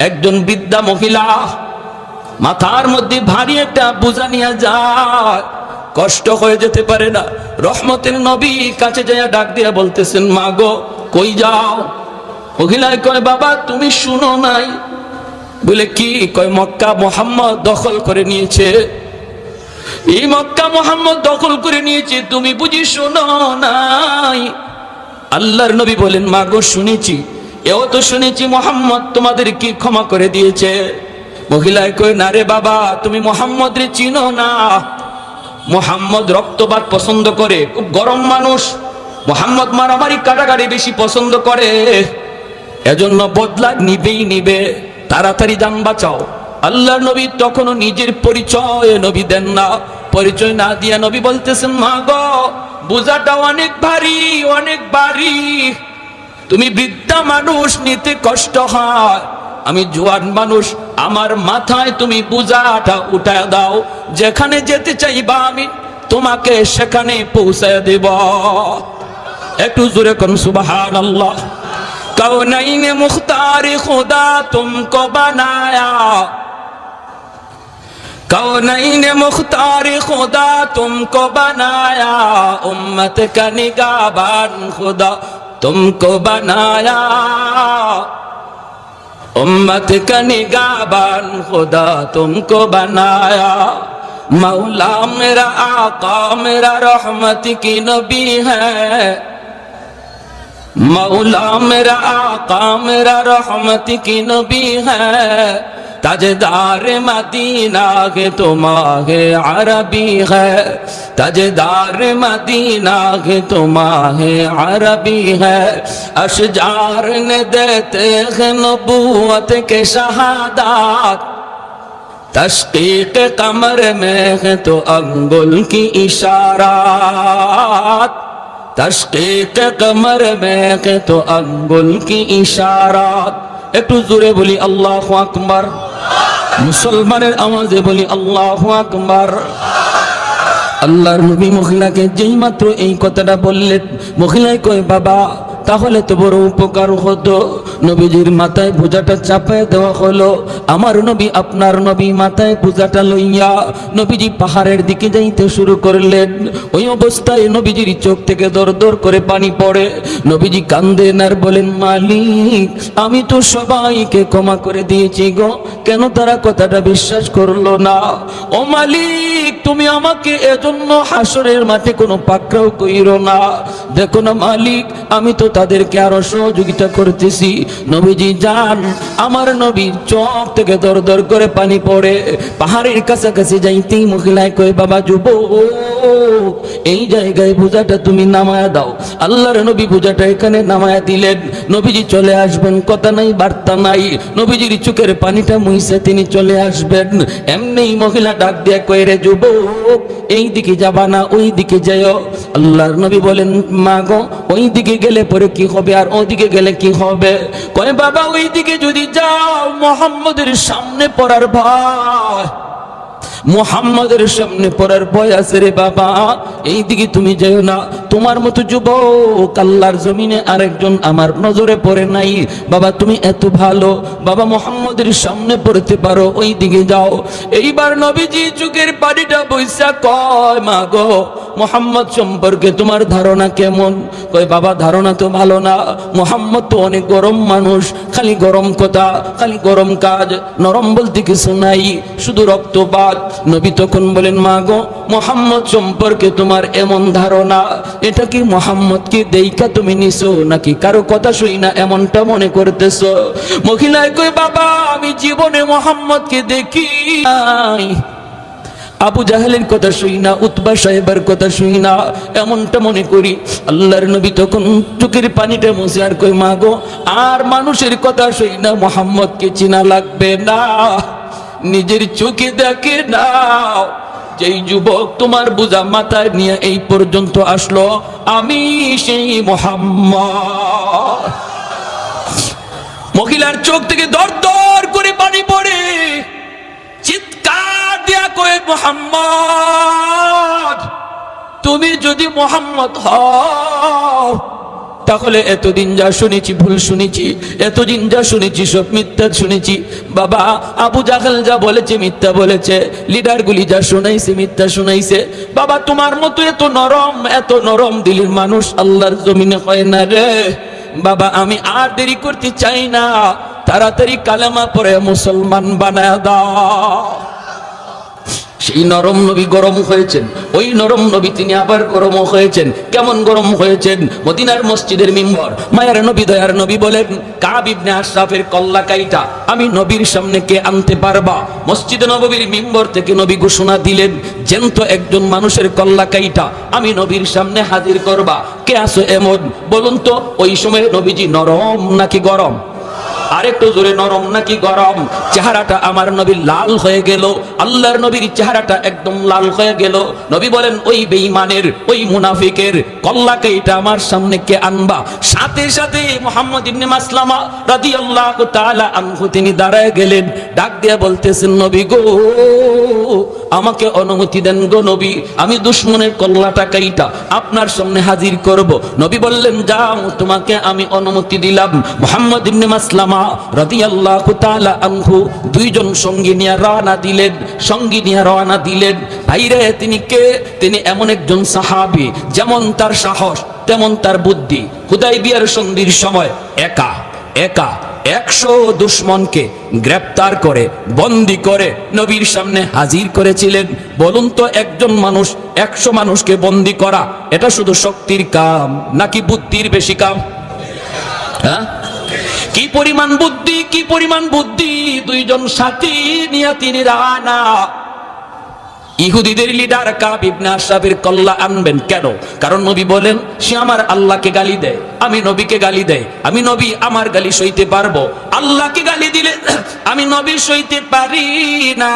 একজন বৃদ্ধা মহিলা মাথার মধ্যে ভারী একটা বোঝা নিয়ে যায়, কষ্ট হয়ে যেতে পারে না। রহমতের নবী কাছে যাইয়া ডাক দিয়া বলতেছেন, মা গো কই যাও? মহিলায় কয়, বাবা তুমি শুনো নাই? বলে কি? কয় মক্কা মুহাম্মদ দখল করে নিয়েছে, এই মক্কা মুহাম্মদ দখল করে নিয়েছে, তুমি বুঝি শোনো নাই? আল্লাহর নবী বলেন, মা গো শুনেছি, এও তো শুনেছি মুহাম্মদ তোমাদের কি ক্ষমা করে দিয়েছে। মহিলায় কয়, না রে বাবা, তুমি মুহাম্মদ রে চিনো না। মুহাম্মদ রক্তপাত পছন্দ করে, খুব গরম মানুষ। মুহাম্মদ মারামারি কাটাকাটি বেশি পছন্দ করে, এজন্য বদলা নিবেই নিবে, তাড়াতাড়ি জান বাঁচাও। আল্লাহর নবী তখনও নিজের পরিচয় নবী দেন না। পরিচয় না দিয়া নবী বলতেছেন, মা গো বোঝাটা অনেক ভারী, অনেক ভারী, তুমি বৃদ্ধা মানুষ, নিতে কষ্ট হয়, আমি জোয়ান মানুষ, আমার মাথায় তুমি বোঝাটা উঠায় দাও, যেখানে যেতে চাইবা আমি তোমাকে সেখানে পৌঁছায় দেব। একটু জোরে কোন সুবহানাল্লাহ। কৌনাইনে মুখতারে খুদা তুমকো বানায়া, कौनैने मुख्तार खुदा तुमको बनाया, उम्मत का निगाहबान खुदा तुमको बनाया, उम्मत का निगाहबान खुदा तुमको बनाया। मौला मेरा आका मेरा रहमत की नबी है, मौला मेरा आका मेरा रहमत की नबी है, ताजदार मदीना के तुम्हारे अरबी है, ताजदार मदीना के तुम्हारे अरबी है। अशजार ने देते हैं नबूवत के शहादत, तशकीक कमर में है तो अंगुल की इशारात, तशकीक कमर में है तो अंगुल की इशारात। একটু জোরে বলি আল্লাহু আকবার, মুসলমানের আওয়াজে বলি আল্লাহু আকবার। আল্লাহর নবী মহিলাকে যেই মাত্র এই কথাটা বললেন, মহিলায় কয়, বাবা তাহলে তো বড় উপকার হতো। নবীজির মাথায় বোঝাটা চাপায় দেওয়া হলো। আমার নবী আপনার নবী মাথায় বোঝাটা লইয়া নবীজি পাহাড়ের দিকে যাইতে শুরু করলেন। ওই অবস্থায় নবীজির চোখ থেকে দর দর করে পানি পড়ে। নবীজি কান্দেন আর বলেন, মালিক আমি তো সবাইকে ক্ষমা করে দিয়েছি গো, কেন তারা কথাটা বিশ্বাস করলো না? ও মালিক তুমি আমাকে এজন্য হাসরের মাঠে কোনো পাকড়াও কইরো না। দেখো না মালিক, আমি তো তাদেরকে আরো সহযোগিতা করতেছি। নবীজি যান, আমার নবীর চোখ থেকে দর দর করে পানি পড়ে। পাহাড়ের কাছাকাছি যাইতেই মহিলায় কয়, বাবা যুবক এই জায়গায় বোঝাটা তুমি নামায়া দাও। আল্লাহর নবী বোঝাটা এখানে নামায়া দিলেন। নবীজি চলে আসবেন, কথা নাই বার্তা নাই, নবীজির চোখের পানিটা মুইছে তিনি চলে আসবেন। এমনি মহিলা ডাক দিয়ে কয়, রে যুবক এই দিকে যাবা না, ওই দিকে যাও। আল্লাহর নবী বলেন, মা গো ওই দিকে গেলে পরে কি হবে, আর ওদিকে গেলে কি হবে? কয়, বাবা ওই দিকে যদি যাও মুহাম্মদের সামনে পড়ার ভয়, মুহাম্মদের সামনে পড়ার ভয় আছে রে বাবা, এই দিকে তুমি যাও না। তোমার মতো যুবক আল্লাহর জমিনে আরেকজন আমার নজরে পড়ে নাই। বাবা তুমি এত ভালো, বাবা মুহাম্মদের সামনে পড়তে পারো, ওই দিকে যাও। এইবার নবীজি চোখের পানিটা বইসা কয়, মা গো মুহাম্মদ সম্পর্কে তোমার ধারণা কেমন? কয়, বাবা ধারণা তো ভালো না, মুহাম্মদ তো অনেক গরম মানুষ, খালি গরম কথা, খালি গরম কাজ, নরম বলতে কিছু নাই, শুধু রক্তপাত। নবী তখন বলেন, মা গো মুহাম্মদ সম্পর্কে তোমার এমন ধারণা, এটা কি মুহাম্মদকে দেইকা তুমি নিছো নাকি কারো কথা শুই না এমনটা মনে করতেছো? মহিলায় কই, বাবা আমি জীবনে মুহাম্মদকে দেখি নাই, আবু জাহেলের কথা শুই না, উতবা সাহেবের কথা শুই না, এমনটা মনে করি। আল্লাহর নবী তখন চোখের পানিটা মুছে আর কই, মা গো আর মানুষের কথা শুই না, মুহাম্মদকে চিনা লাগবে না, নিজের চোখে দেখে নাও। যেই যুবক তোমার বোঝা মাথায় নিয়ে এই পর্যন্ত আসলো, আমি সেই মুহাম্মদ। মহিলার চোখ থেকে দর দর করে পানি পড়ে, চিৎকার দিয়া কয়, মুহাম্মদ তুমি যদি মুহাম্মদ হও তাহলে এতদিন যা শুনেছি ভুল শুনেছি, এতদিন যা শুনেছি সব মিথ্যা শুনেছি। বাবা, আবু জাহেল যা বলেছে মিথ্যা বলেছে, লিডারগুলি যা শুনাইছে মিথ্যা শুনাইছে। বাবা, তোমার মতো এত নরম দিলের মানুষ আল্লাহর জমিনে হয় না রে। বাবা, আমি আর দেরি করতে চাই না, তাড়াতাড়ি কালেমা পড়ে মুসলমান বানায় দাও। সেই নরম নবী গরম হয়েছেন, ওই নরম নবী তিনি আবার গরম হয়েছেন। কেমন গরম হয়েছেন? মদিনার মসজিদের মিম্বর, মায়ার নবী দয়ার নবী বলেন, কাব ইবনে আশরাফের কল্লা কাইটা আমি নবীর সামনে কে আনতে পারবা? মসজিদে নববীর মিম্বর থেকে নবী ঘোষণা দিলেন, জ্যান্ত একজন মানুষের কল্লা কাইটা আমি নবীর সামনে হাজির করবা। কে আসো এমন? বলুন তো, ওই সময় নবীজি নরম নাকি গরম? আরেকটু জোরে, নরম নাকি গরম? চেহারাটা আমার নবীর লাল হয়ে গেল, আল্লাহর নবীর চেহারাটা একদম লাল হয়ে গেল। নবী বলেন, ওই বেঈমানের, ওই মুনাফিকের কল্লাকে এটা আমার সামনে কে আনবা? সাথে সাথে মুহাম্মদ ইবনে মাসলামা রাদিয়াল্লাহু তাআলা আনহু তিনি দাঁড়ায় গেলেন, ডাক দিয়ে বলতেছেন, নবী গো, আমাকে অনুমতি দেন গো নবী, আমি দুশমনের কল্লাটা কাইটা আপনার সামনে হাজির করব। নবী বললেন, যাও, তোমাকে আমি অনুমতি দিলাম। মুহাম্মদ ইবনে মাসলামা রাদিয়াল্লাহু তাআলা আনহু দুইজন সঙ্গী নিয়ে রওনা দিলেন। ভাইরে, তিনি কে? তিনি এমন একজন সাহাবী, যেমন তার সাহস তেমন তার বুদ্ধি। হুদায়বিয়ার সন্ধির সময় একা 100 দুশমনকে গ্রেপ্তার করে বন্দী করে নবীর সামনে হাজির করেছিলেন। বলুন তো, একজন মানুষ 100 মানুষকে বন্দী করা, এটা শুধু শক্তির কাম নাকি বুদ্ধির বেশি কাম? হ্যাঁ, কি পরিমাণ বুদ্ধি, কি পরিমাণ বুদ্ধি! দুইজন সাথী নিয়ে তিনি রানা ইহুদিদের লিডার কাব ইবনে আশরাফের কল্লা আনবেন। কেন? কারণ নবী বলেন, সে আমার আল্লাহকে গালি দেয়, আমি নবীকে গালি দেয়, আমি নবী আমার গালি সইতে পারবো, আল্লাহকে গালি দিলে আমি নবী সইতে পারি না।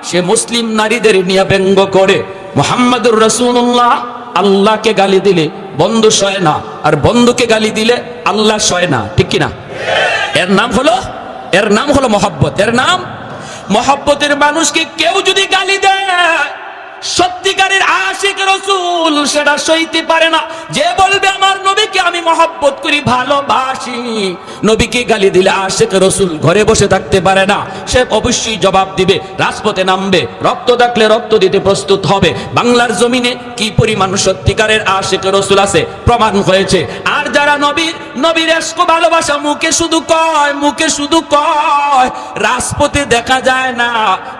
সে মুসলিম নারীদের নিয়ে ব্যঙ্গ করে, মুহাম্মাদুর রাসূলুল্লাহ আল্লাহকে গালি দিলে বন্ধু সয় না, আর বন্ধুকে গালি দিলে আল্লাহ সয় না, ঠিক কিনা? এর নাম হলো মহব্বত। এর নাম মহব্বতের মানুষকে কেউ যদি গালি দেয়, সত্যিকারের আশিক রাসূল সেটা সইতে পারে না। যে বলবে আমার নবীকে আমি মহব্বত করি, ভালোবাসি, নবীকে গালি দিলে আশিক রাসূল ঘরে বসে থাকতে পারে না, সে অবশ্যই জবাব দিবে, রাজপথে নামবে, রক্ত থাকলে রক্ত দিতে প্রস্তুত হবে। বাংলার জমিনে কি পরিমাণ সত্যিকারের আশিক রাসূল আছে প্রমাণ হয়েছে। আর যারা নবীর ইশক ভালোবাসা মুখে শুধু কয়, রাজপথে দেখা যায় না,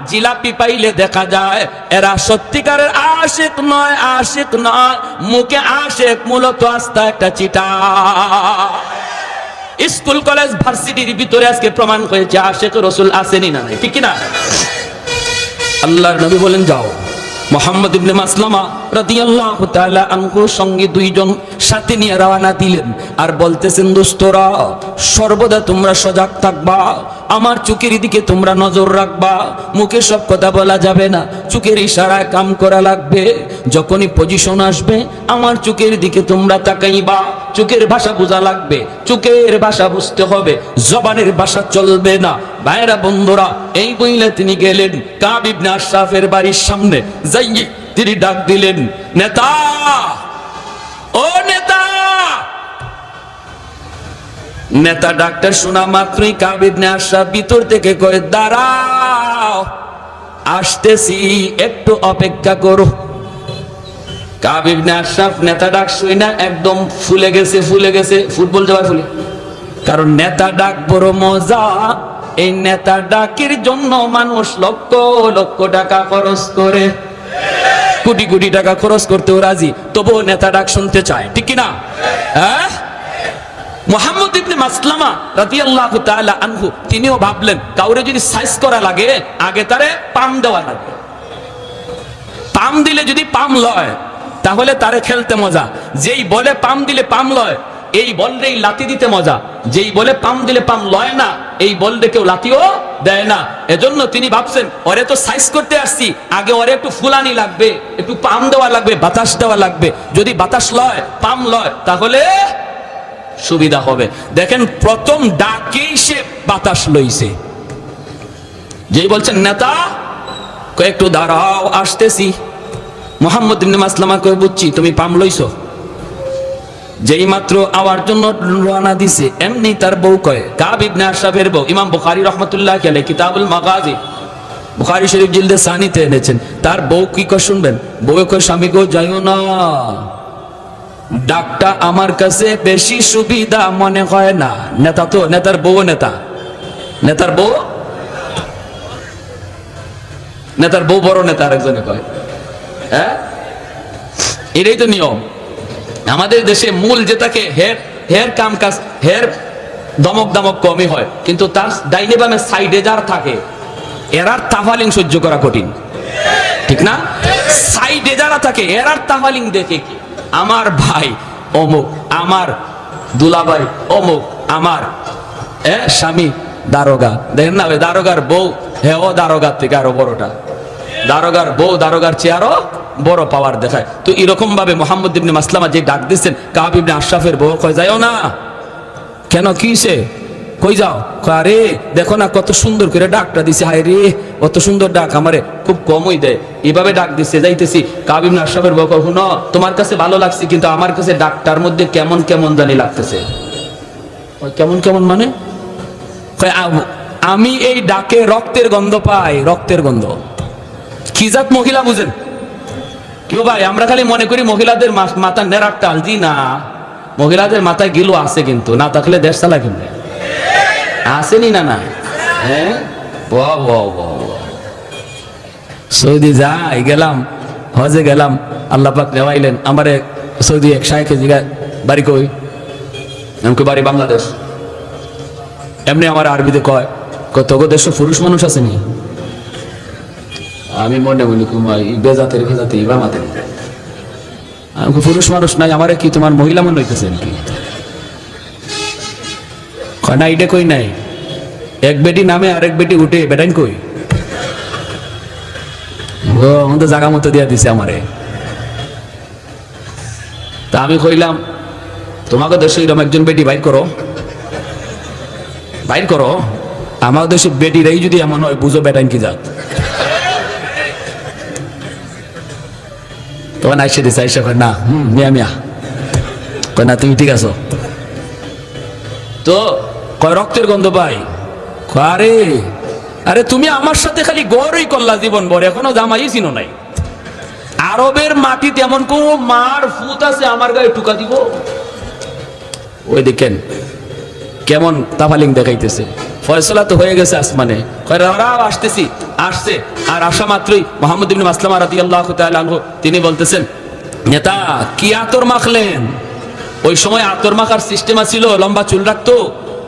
জিলাপি পাইলে দেখা যায়, এরা সত্যিকারের আশিক নয়, মুখে আশিক, মূলত আস্থা একটা চিটা। স্কুল কলেজ ভার্সিটির ভিতরে আজকে প্রমাণ হয়েছে আশিক রাসূল আসেনি না, ঠিক কি না? আল্লাহর নবী বলেন, যাও। মুহাম্মদ ইবনে মাসলামা রাদিয়াল্লাহু তাআলা আনহু সঙ্গে দুইজন সাথে নিয়ে রওনা দিলেন, আর বলতেছেন, দোস্তরা, সর্বদা তোমরা সজাগ থাকবা, আমার চোখের দিকে তোমরা নজর রাখবা, মুখে সব কথা বলা যাবে না, চোখের ইশারায় কাম করা লাগবে। যখনই পজিশন আসবে আমার চোখের দিকে তোমরা তাকাইবা, চোখের ভাষা বোঝা লাগবে, চোখের ভাষা বুঝতে হবে, জবানের ভাষা চলবে না। ভাইরা বন্ধুরা, এই বইলে তিনি গেলেন কাব ইবনে আশরাফের বাড়ির সামনে, যাই তিনি ডাক দিলেন, নেতা, ও নেতা! নেতা ডাক্তার শোনা মাত্রই কাব ইবনে আশরাফ ভিতর থেকে কয়, দাঁড়াও, আসতেছি, একটু অপেক্ষা করো। কাব ইবনে আশরাফ নেতা ডাক শুই না একদম ফুলে গেছে, ফুটবল জবাই ফুলে। কারণ নেতা ডাক বড় মজা। এই নেতা ডাকের জন্য মানুষ লক্ষ লক্ষ টাকা খরচ করে, কোটি কোটি টাকা খরচ করতেও রাজি, তবুও নেতা ডাক শুনতে চায়, ঠিক কিনা? হ্যাঁ, মুহাম্মদ ইবনে মাসলামা রাদিয়াল্লাহু তাআলা আনহু তিনিও ভাবলেন, কাউরে যদি সাইজ করা লাগে আগে তারে পাম দেওয়া লাগবে, পাম দিলে যদি পাম লয় তাহলে তারে খেলতে মজা। যেই বলে পাম দিলে পাম লয়, এই বললেই লাথি দিতে মজা। যেই বলে পাম দিলে পাম লয় না, এই বললে কেউ লাথিও দেয় না। এজন্য তিনি ভাবছেন, ওরে তো সাইজ করতে আসছি, আগে ওরে একটু ফুলানি লাগবে, একটু পাম দেওয়া লাগবে, বাতাস দেওয়া লাগবে। যদি বাতাস লয়, পাম লয়, তাহলে সুবিধা হবে। দেখেন, প্রথম ডাকেই সে বাতাস লইছে। যেই বলছেন, নেতা, একটু দাঁড়াও, আসতেছি। মুহাম্মদ ইবনে মাসলামা কয়, বুঝছি তুমি পাম লইছো। যেই মাত্র আওয়ার জন্য রওনা দিছে এমনি তার বউ কয়, কাব ইবনে আশরাফের বউ, ইমাম বুখারী রাহমাতুল্লাহ আলাইহি কিতাবুল মাগাজি বুখারী শরীফ জিলদে সানিতে এনেছেন। তার বউ কি কয় শুনবেন, বউ কয়, স্বামী গো যাইও না, ডাকটা আমার কাছে বেশি সুবিধা মনে হয় না। নেতা তো, নেতার বউ, নেতার বউ, নেতার বউ বড় নেতা আরেকজনে কয়। হ্যাঁ, এটাই তো নিয়ম আমাদের দেশে। মূল যেটাকে হের কাম কাজ, হের দমক দমক কমই হয়, কিন্তু তার ডাইনে বামে সাইডে যার থাকে এরার তাফালিং সহ্য করা কঠিন, ঠিক না? সাইডে যারা থাকে এরার তাফালিং দেখে কি, আমার ভাই অমুক, আমার দুলাভাই অমুক, আমার স্বামী দারোগা, দেখেন না ওই দারোগার বউ, হ্যাঁ ও দারোগার থেকে আরো বড়টা, দারোগার বউ দারোগার চেয়ে আরো বড় পাওয়ার দেখায়। তো এরকম ভাবে মুহাম্মদ ইবনে মাসলামা যে ডাক দিচ্ছেন, কাব ইবনে আশরাফের বউ কয়, যাইও না। কেন, কি সে, কই যাও? আরে দেখো না কত সুন্দর করে ডাকটা দিছে, হায় রে কত সুন্দর ডাক, আমারে খুব কমই দেয়, এভাবে ডাক দিচ্ছে, যাইতেছি। কাব ইবনে আশরাফের বউ কয়, শুনো, তোমার কাছে ভালো লাগছে, কিন্তু আমার কাছে ডাকটার মধ্যে কেমন কেমন জানি লাগতেছে। কেমন কেমন মানে? আমি এই ডাকে রক্তের গন্ধ পাই, রক্তের গন্ধ। কি জাত মহিলা বুঝেন কেউ ভাই? আমরা খালি মনে করি মহিলাদের মাথা নেড়ার টাল, জি না, মহিলাদের মাথায় গিলো আছে, কিন্তু না থাকলে দেশ চালা কেমনে? আসেনি না? না, হ্যাঁ, সৌদি গেলাম, হজে গেলাম, আল্লাহ পাক নেওয়াইলেন আমারে সৌদি এক শায়েখে জিগায়, বাড়ি কই? এমনকি বাড়ি বাংলাদেশ। এমনি আমার আরবিতে কয়, তোকে দেশে পুরুষ মানুষ আসেনি? আমি মনে মনে কুমাই বেজাতের ভেজাতে ইবামাতে, আমি পুরুষ মানুষ নাই, আমারে কি তোমার মহিলা মনে হইতেছে নাকি? না, এটা কই নাই, এক বেটি নামে আরেক বেটি উঠে, বেটাইন কই? ও আমাদের জায়গা মতো দিয়া দিছে আমারে। তা আমি কইলাম, তোমাকে দেশে এরকম একজন বেটি বাইর করো, বাইর করো। আমার দেশে বেটিরাই যদি এমন হয়, বুঝো বেটাইন কি জাত। তখন আইসে দিছে, আইসা কয়, না মিয়া মিয়া, কয় না তুমি ঠিক আছো তো? কয় রক্তের গন্ধ পাই। আরে আরে তুমি আমার সাথে খালি গড়ই করলা জীবন ভর, এখনো জামাই চিনো নাই। আরবের মাটিতে এমন কোন মার ফুত আছে আমার গায়ে টুকা দিব? ওই দেখেন কেমন তাফালিং দেখাইতেছে। ফয়সালা তো হয়ে গেছে আসমানে, আসতেছি, আসছে। আর আসা মাত্রই মুহাম্মদ ইবনে মাসলামা রাদিয়াল্লাহু তাআলা আনহু তিনি বলতেছেন, নেতা কি আতর মাখলেন? ওই সময় আতর মাখার সিস্টেম ছিল, লম্বা চুল রাখতো,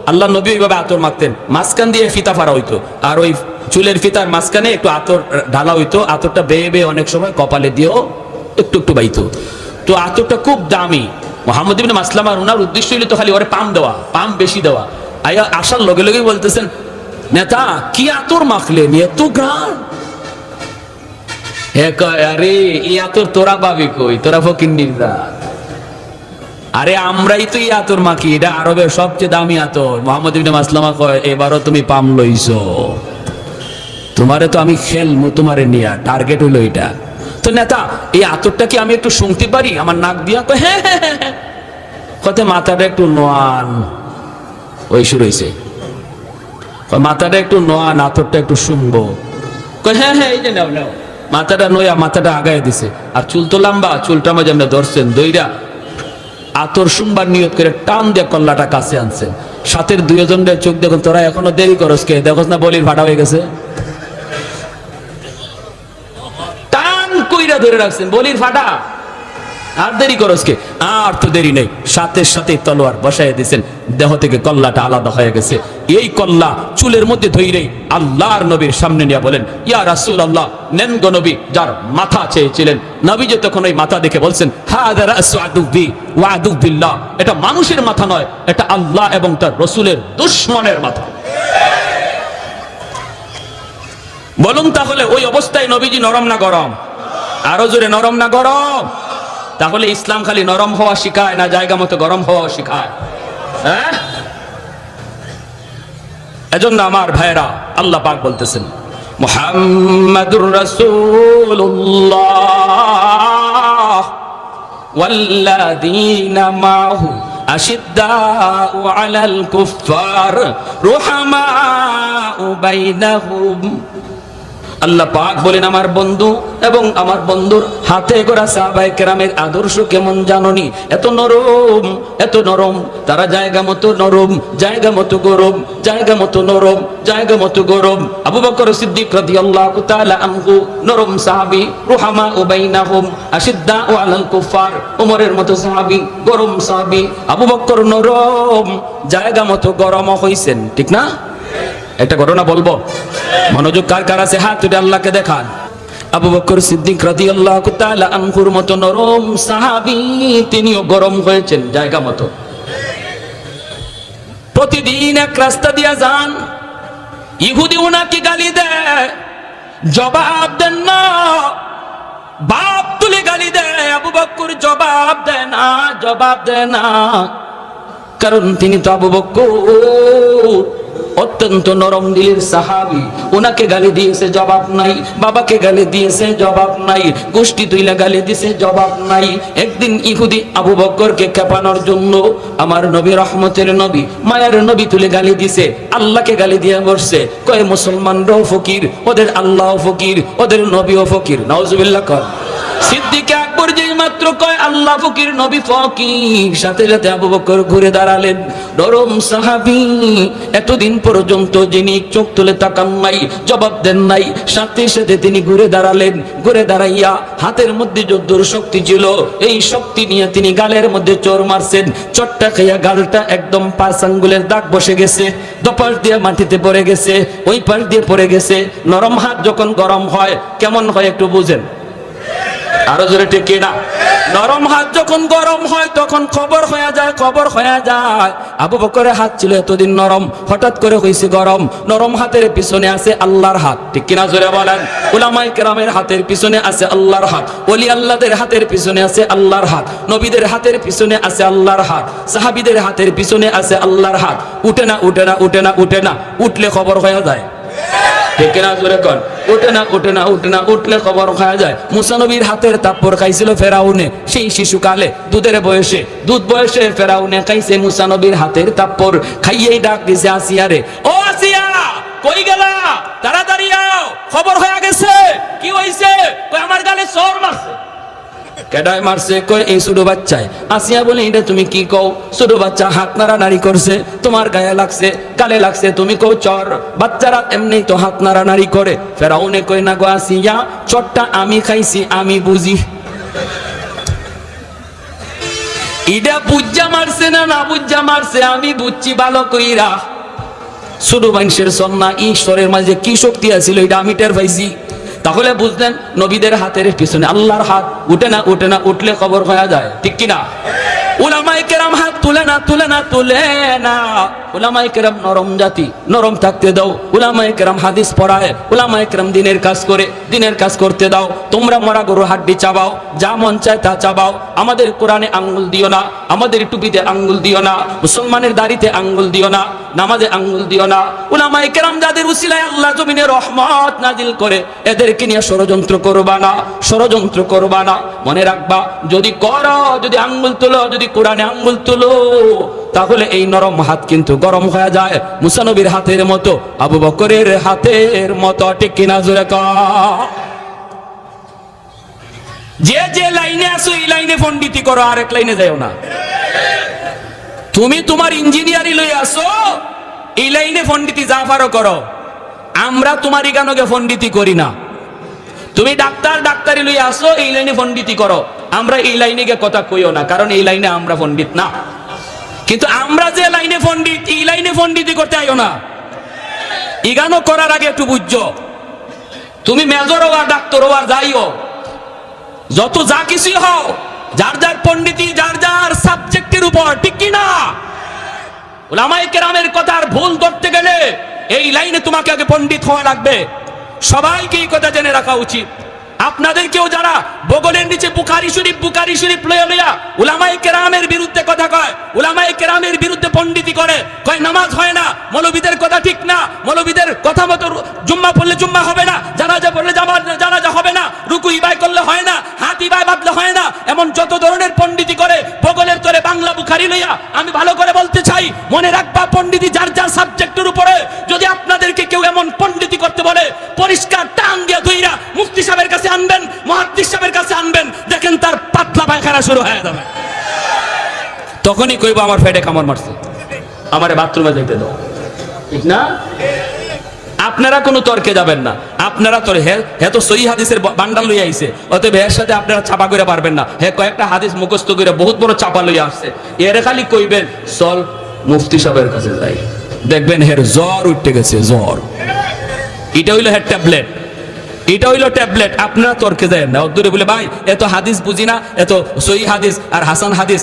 আল্লাহ নবী ওইভাবে আতর মাখতেন, মাঝখান দিয়ে ফিতা ফাড়া হইতো, আর ওই চুলের ফিতার মাঝখানে একটু আতর ঢালা হইতো, আতরটা বেয়ে বেয়ে অনেক সময় কপালে দিয়েও একটু একটু বাইতো। তো আতরটা খুব দামি। মুহাম্মদ ইবনে মাসলামা ওনার উদ্দেশ্য হইলো তো খালি ওরে পাম দেওয়া, পাম বেশি দেওয়া। আয়া আসার লগে লগেই বলতেছেন, নেতা কি আতর মাখলেন, এত ঘ্রাণ? আরে এই আতর তোরা পাবি কই, তোরা ফকিন্নির জাত। আরে আমরাই তো এই আতর মাখি, এটা আরবের সবচেয়ে দামি আতর। মুহাম্মদ ইবনে মাসলামা কয়, এবারও তুমি পাম লইছো, তোমারে তো আমি খেলমু, তোমারে নিয়া টার্গেট হইলো এটা। তো নেতা এই আতরটা কি আমি একটু শুনতে পারি আমার নাক দিয়া? কয় হ্যাঁ হ্যাঁ হ্যাঁ। কত মাথাটা একটু নোয়ান, ওই শুরু হয়েছে, মাথাটা একটু নোয়ান, আতরটা একটু শুনবো। কয় হ্যাঁ হ্যাঁ, এই যে নাও নাও। মাথাটা নয়া, মাথাটা আগায় দিছে, আর চুল তো লম্বা, চুলটা মাঝে আমরা ধরছেন, দইরা আতর শুনবার নিয়ত করে টান দিয়ে কল্লাটা কাছে আনছেন। সাথের দুইজনের চোখ দেখুন, তোরা এখনো দেরি করস কে? দেখোস না বলির ভাড়া হয়ে গেছে, টান কইরা ধরে রাখছেন, বলির ফাটা, আর দেরি করস কে? আর তো দেরি নেই, সাথে সাথে তলোয়ার বসায় দিয়েছেন, দেহ থেকে কল্লাটা আলাদা হয়ে গেছে। এই কল্লা চুলের মধ্যে ধইরেই আল্লাহর নবীর সামনে নিয়ে বলেন, ইয়া রাসূলুল্লাহ, নেন গো নবী। যার মাথা চেয়েছিলেন, নবী যে তখন ওই মাথা দেখে বলছেন, হাযা রাসু আদুবি ওয়া আদু বিল্লাহ, এটা মানুষের মাথা নয়, এটা আল্লাহ এবং তার রাসূলের দুশমনের মাথা। বলুন তাহলে ওই অবস্থায় নবীজি নরম না গরম? আরো জোরে, নরম না গরম? তাহলে ইসলাম খালি নরম হওয়া শিখায় না জায়গা মতো গরম হওয়া শিখায়? হ্যাঁ, এজন্য আমার ভাইরা আল্লাহ পাক বলতেছেন, মুহাম্মাদুর রাসূলুল্লাহ ওয়াল্লাযীনা মাহু আশিদ্দাউ আলাল কুফফার রুহামাউ বাইনাহুম। আল্লাহ পাক বলেন আমার বন্ধু এবং আমার বন্ধুর হাতে গড়া সাহাবায়ে কেরামের আদর্শ কেমন জাননি? এত নরম, এত নরম, তারা জায়গা মতো নরম, জায়গা মতো গরম, জায়গা মতো নরম, জায়গা মতো গরম। আবু বকর সিদ্দিক রাদিয়াল্লাহু তাআলা আনহু নরম সাহাবী, রুহামাউ বাইনাহুম আশিদ্দাউ আলাল কুফফার। ওমরের মতো সাহাবী, গরম সাহাবী। আবু বকর নরম, জায়গা মতো গরম হইছেন, ঠিক না? একটা ঘটনা বলবো, মনোযোগ কার কার আছে হাত তুলে আল্লাহকে দেখান। আবু বকর সিদ্দিক রাদিয়াল্লাহু তাআলা আনহুর মতো নরম সাহাবী, তিনিও গরম হয়েছেন জায়গা মতো। প্রতিদিন এক রাস্তা দিয়া যান, ইহুদি উনাকে গালি দেয়, জবাব দেন না, বাপ তুলে গালি দেয়। আবু বকর জবাব দেয় না, জবাব দেয় না, কারণ তিনি তো আবু বকর অত্যন্ত নরম দিলের সাহাবী। ওনাকে গালি দিয়েছে, জবাব নাই। বাবাকে গালি দিয়েছে, জবাব নাই। গোষ্ঠী তুইলা গালি দিয়েছে, জবাব নাই। একদিন ইহুদি আবু বকরকে খেপানোর জন্য আমার নবী, রহমতের নবী, মায়ার নবী তুলে গালি দিছে, আল্লাহকে গালি দিয়ে বসছে। কয় মুসলমানরাও ফকির, ওদের আল্লাহও ফকির, ওদের নবীও ফকির। নাউজুবিল্লাহ কর। সিদ্দিক আকবর যেই মাত্র কয় আল্লাহ ফকির, নবী ফকির, সাথে সাথে আবু বকর ঘুরে দাঁড়ালেন। নরম সাহাবী, এতদিন পর্যন্ত যিনি চোখ তুলে তাকান নাই, জবাব দেন নাই, সাথে সাথে তিনি ঘুরে দাঁড়ালেন। ঘুরে দাঁড়াইয়া হাতের মধ্যে যদ্দুর শক্তি ছিল, এই শক্তি নিয়ে তিনি গালের মধ্যে চোর মারছেন। চটটা খাইয়া গালটা একদম 5 আঙ্গুলের দাগ বসে গেছে, দপাশ দিয়ে মাটিতে পড়ে গেছে, ওই পাশ দিয়ে পড়ে গেছে। নরম হাত যখন গরম হয় কেমন হয় একটু বুঝেন, আরো জোরে ঠিক না? নরম হাত যখন গরম হয় তখন খবর হয়ে যায়, খবর হয়ে যায়। আবু বকরের হাত ছিল এতদিন নরম, হঠাৎ করে হয়েছে গরম। নরম হাতের পিছনে আছে আল্লাহর হাত, ঠিক কিনা জোরে বলেন? উলামায়ে কেরামের হাতের পিছনে আছে আল্লাহর হাত, ওলি আল্লাহদের হাতের পিছনে আছে আল্লাহর হাত, নবীদের হাতের পিছনে আছে আল্লাহর হাত, সাহাবীদের হাতের পিছনে আছে আল্লাহর হাত। উঠে না, উঠে না, উঠে না, উঠে না, উঠলে খবর হয়ে যায়, ঠিক না জোরে কর? উঠে না, উঠে না, উঠে না, উঠলে খবর খাওয়া যায়। মুসা নবীর হাতের তাপ্পর খাইছিল ফেরাউনে, সেই শিশুকালে দুধের বয়সে, দুধ বয়সে ফেরাউনে খাইছে মুসা নবীর হাতের তাপ্পর। খাইয়েই ডাক দিছে আসিয়া রে, ও আসিয়া কই গেলা, তাড়াতাড়ি আও, খবর হয়ে গেছে। কি হইছে? কই আমার গালে চোর মারছে। কেডায় মারছে? কই এই ছোট বাচ্চায়। আসিয়া বলে এটা তুমি কি কও? ছোট বাচ্চা হাত নাড়ানাড়ি করছে, তোমার গায়ে লাগছে, গালে লাগছে, তুমি কও চর। বাচ্চারা এমনি তো হাত নাড়ানাড়ি করে। ফেরাউনে কই না গো আসিয়া, চরটা আমি খাইছি, আমি বুঝি। ইডা বুজ্জা মারছে না না বুজ্জা মারছে আমি বুঝছি ভালো কইরা। ছোট মানুষের সন্না ঈশ্বরের মাঝে কি শক্তি আছিল এটা আমি টের পাইছি। তাহলে বুঝলেন নবীদের হাতের পিছনে আল্লাহর হাত। উঠে না, উঠে না, উঠলে খবর হয়ে যায়, ঠিক কিনা? উলামায়ে কেরাম হাত তুলে না, তুলে না, তুলে না। উলামায়ে কেরাম নরম জাতি, নরম থাকতে দাও। উলামায়ে কেরাম হাদিস পড়ায়, উলামায়ে কেরাম দিনের কাজ করে, দিনের কাজ করতে দাও। তোমরা মরা গরুর হাড্ডি চাবাও, যা মন চায় তা চাবাও। আমাদের কোরআনে আঙ্গুল দিও না, আমাদের টুপিতে আঙ্গুল দিও না, মুসলমানের দাড়িতে আঙ্গুল দিও না, নামাজে আঙ্গুল দিও না। উলামায়ে কেরাম যাদের উসিলায় আল্লাহ জমিনে রহমত নাজিল করে, এদেরকে নিয়ে ষড়যন্ত্র করবা না, ষড়যন্ত্র করবা না। মনে রাখবা, যদি করো, যদি আঙ্গুল তুলো, যদি কোরআনে আঙ্গুল তুলো, তাহলে এই নরম হাত কিন্তু গরম হয়ে যায়, মুসা নবীর হাতের মতো, আবু বকরের হাতের মতো, ঠিক কিনা জোরে কও? যে যে লাইনে আছো এই লাইনে পণ্ডিতি করো, আরেক লাইনে যাও না। তুমি তোমার ইঞ্জিনিয়ারি লই আসো, এই লাইনে পণ্ডিতি যা পারো করো। আমরা তোমার ইগানোকে পণ্ডিতি করি না। তুমি ডাক্তার, ডাক্তারি লই আসো, এই লাইনে পণ্ডিতি করো। আমরা এই লাইনে গিয়ে কথা কইও না, কারণ এই লাইনে আমরা পণ্ডিত না। কিন্তু আমরা যে লাইনে পণ্ডিত, এই লাইনে পণ্ডিতি করতে আইও না। ইগানো করার আগে একটু বুঝছো, তুমি মেজর হও আর ডাক্তার হও আর যাইও, যত যা কিছু হও, যার যার পণ্ডিতি যার যার সাবজেক্টের উপর, ঠিক কি না? উলামায়ে কেরামের কথার ভুল ধরতে গেলে এই লাইনে তোমাকে আগে পণ্ডিত হওয়া লাগবে। সবাইকে এই কথা জেনে রাখা উচিত। আপনাদেরকেও যারা বগলের নিচে বুখারী শরীফ লইয়া উলামায়ে কেরামের বিরুদ্ধে কথা কয়, উলামায়ে কেরামের বিরুদ্ধে পণ্ডিতি করে, কয় নামাজ হয় না, মৌলবীদের কথা ঠিক না, মৌলবীদের কথা মতো জুম্মা পড়লে জুম্মা হবে না, জানাজা পড়লে জানাজা হবে না, রুকু ইবাই করলে হয় না, হাত ইবাই বাঁধলে হয় না, এমন যত ধরনের পণ্ডিত মনে রাখবা, পণ্ডিতি যার যার সাবজেক্টের উপরে যদি আপনাদেরকে কেউ এমন পণ্ডিতি করতে বলে, পরিষ্কার টান দিয়ে ধইরা মুফতি সাহেবের কাছে আনবেন, মুহাদ্দিস সাহেবের কাছে আনবেন, দেখেন তার পাতলা পায়খানা শুরু হয়ে যাবে। তখনই কইব আমার পেটে কামড় মারছে, আমারে বাথরুমে যেতে দাও, ঠিক না? আপনারা কোনো তর্কে যাবেন না, আপনারা তো হে তো সহি হাদিসের বান্ডাল লইয়া আইছে, অতএব এর সাথে আপনারা চাপা করে পারবেন না। হে কয়েকটা হাদিস মুখস্থ করে বহুত বড় চাপা লইয়া আসছে, এর খালি কইবেন চল মুফতি সাহেবের কাছে যাই, দেখবেন হের জ্বর উঠতে গেছে, জ্বর। এটা হইলো হের ট্যাবলেট, এটা হইলো ট্যাবলেট। আপনারা তর্কে যায় না, দূরে বলে ভাই এত হাদিস বুঝি না, এত সহি হাদিস আর হাসান হাদিস,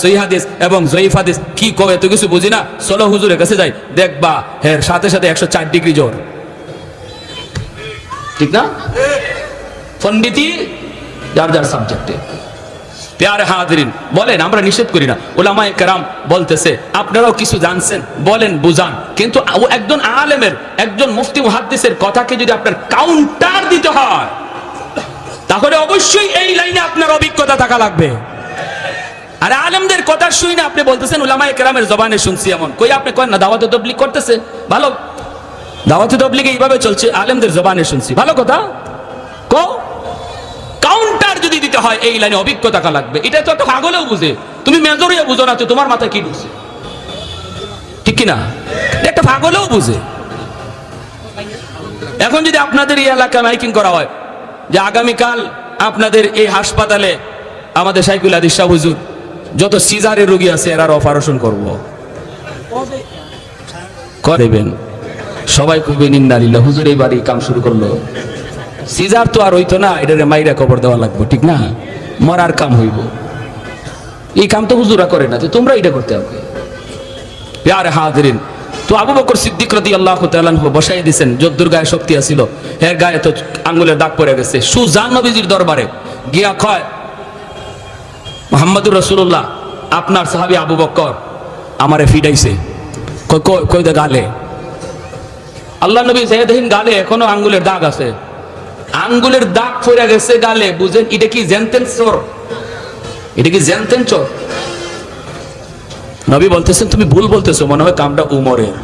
সহি হাদিস এবং জয়ীফ হাদিস কি কবে, এত কিছু বুঝি না, চলো হুজুরের কাছে যাই, দেখবা এর সাথে সাথে 104 ডিগ্রি জ্বর, ঠিক না? পণ্ডিতি যার যার সাবজেক্টে। প্যারে হাজিরিন, বলেন, আমরা নিষেধ করি না, উলামায়ে কেরাম বলতেছে আপনারাও কিছু জানছেন, বলেন, বুঝান, কিন্তু একজন আলেমের, একজন মুফতি মুহাদ্দিসের কথাকে যদি আপনার কাউন্টার দিতে হয়, তাহলে অবশ্যই এই লাইনে আপনার অভিজ্ঞতা থাকা লাগবে। আর আলেমদের কথা শুই না আপনি বলতেছেন উলামায়ে কেরামের জবানে শুনছি, এমন কই আপনি করেন না, দাওয়াতে তাবলীগ করতেছে, ভালো, দাওয়াতে তাবলীগে এইভাবে চলছে, আলেমদের জবানে শুনছি, ভালো কথা। কো কাউন্টার যদি দিতে হয় এই লাইনে অভিজ্ঞতা থাকা লাগবে। এটা তো একটা পাগলেও বুঝে, তুমি মেজরিয়া বুঝো না, তো তোমার মাথায় কি ঢুকছে, ঠিক কিনা? একটা পাগলেও বুঝে। এখন যদি আপনাদের এই এলাকা মাইকিং করা হয় যে আগামীকাল আপনাদের এই হাসপাতালে আমাদের শাইখুল হাদিস শাহ হুজুর যত সিজারের রোগী আছে এরার অপারেশন করব, করবেন, সবাই কইবেন ইন্নালিল্লাহ, হুজুর এই বাড়ি কাম শুরু করলো, সিজার তো আর হইতো না, এটারে মাইরা কবর দেওয়া লাগবে, ঠিক না? মরার কাম হইব, এই কাম তো হুজুরা করে না, তো তোমরা এটা করতে হবে। প্যারে হাজিরিন, তো আবু বকর সিদ্দিক রাদিয়াল্লাহু তাআলা আনহু বসাই দিয়েছেন, যদ্দুর গায়ে শক্তি আছিল, এর গায়ে তো আঙ্গুলের দাগ পড়ে গেছে, সুজান নবীজির দরবারে গিয়া কয় মুহাম্মদুর রাসূলুল্লাহ, আপনার সাহাবী আবু বকর আমারে ফিডাইছে, কই দে গালে। আল্লাহ নবী দেখেন গালে এখনো আঙ্গুলের দাগ আছে, আঙ্গুলের দাগ পড়ে গেছে গালে, বুঝেন এটা কি জেনতেন চোর, এটা কি জেনতেন চোর? নবী বলতেছেন তুমি ভুল বলতেছো, মনে হয় কামটা উমরের,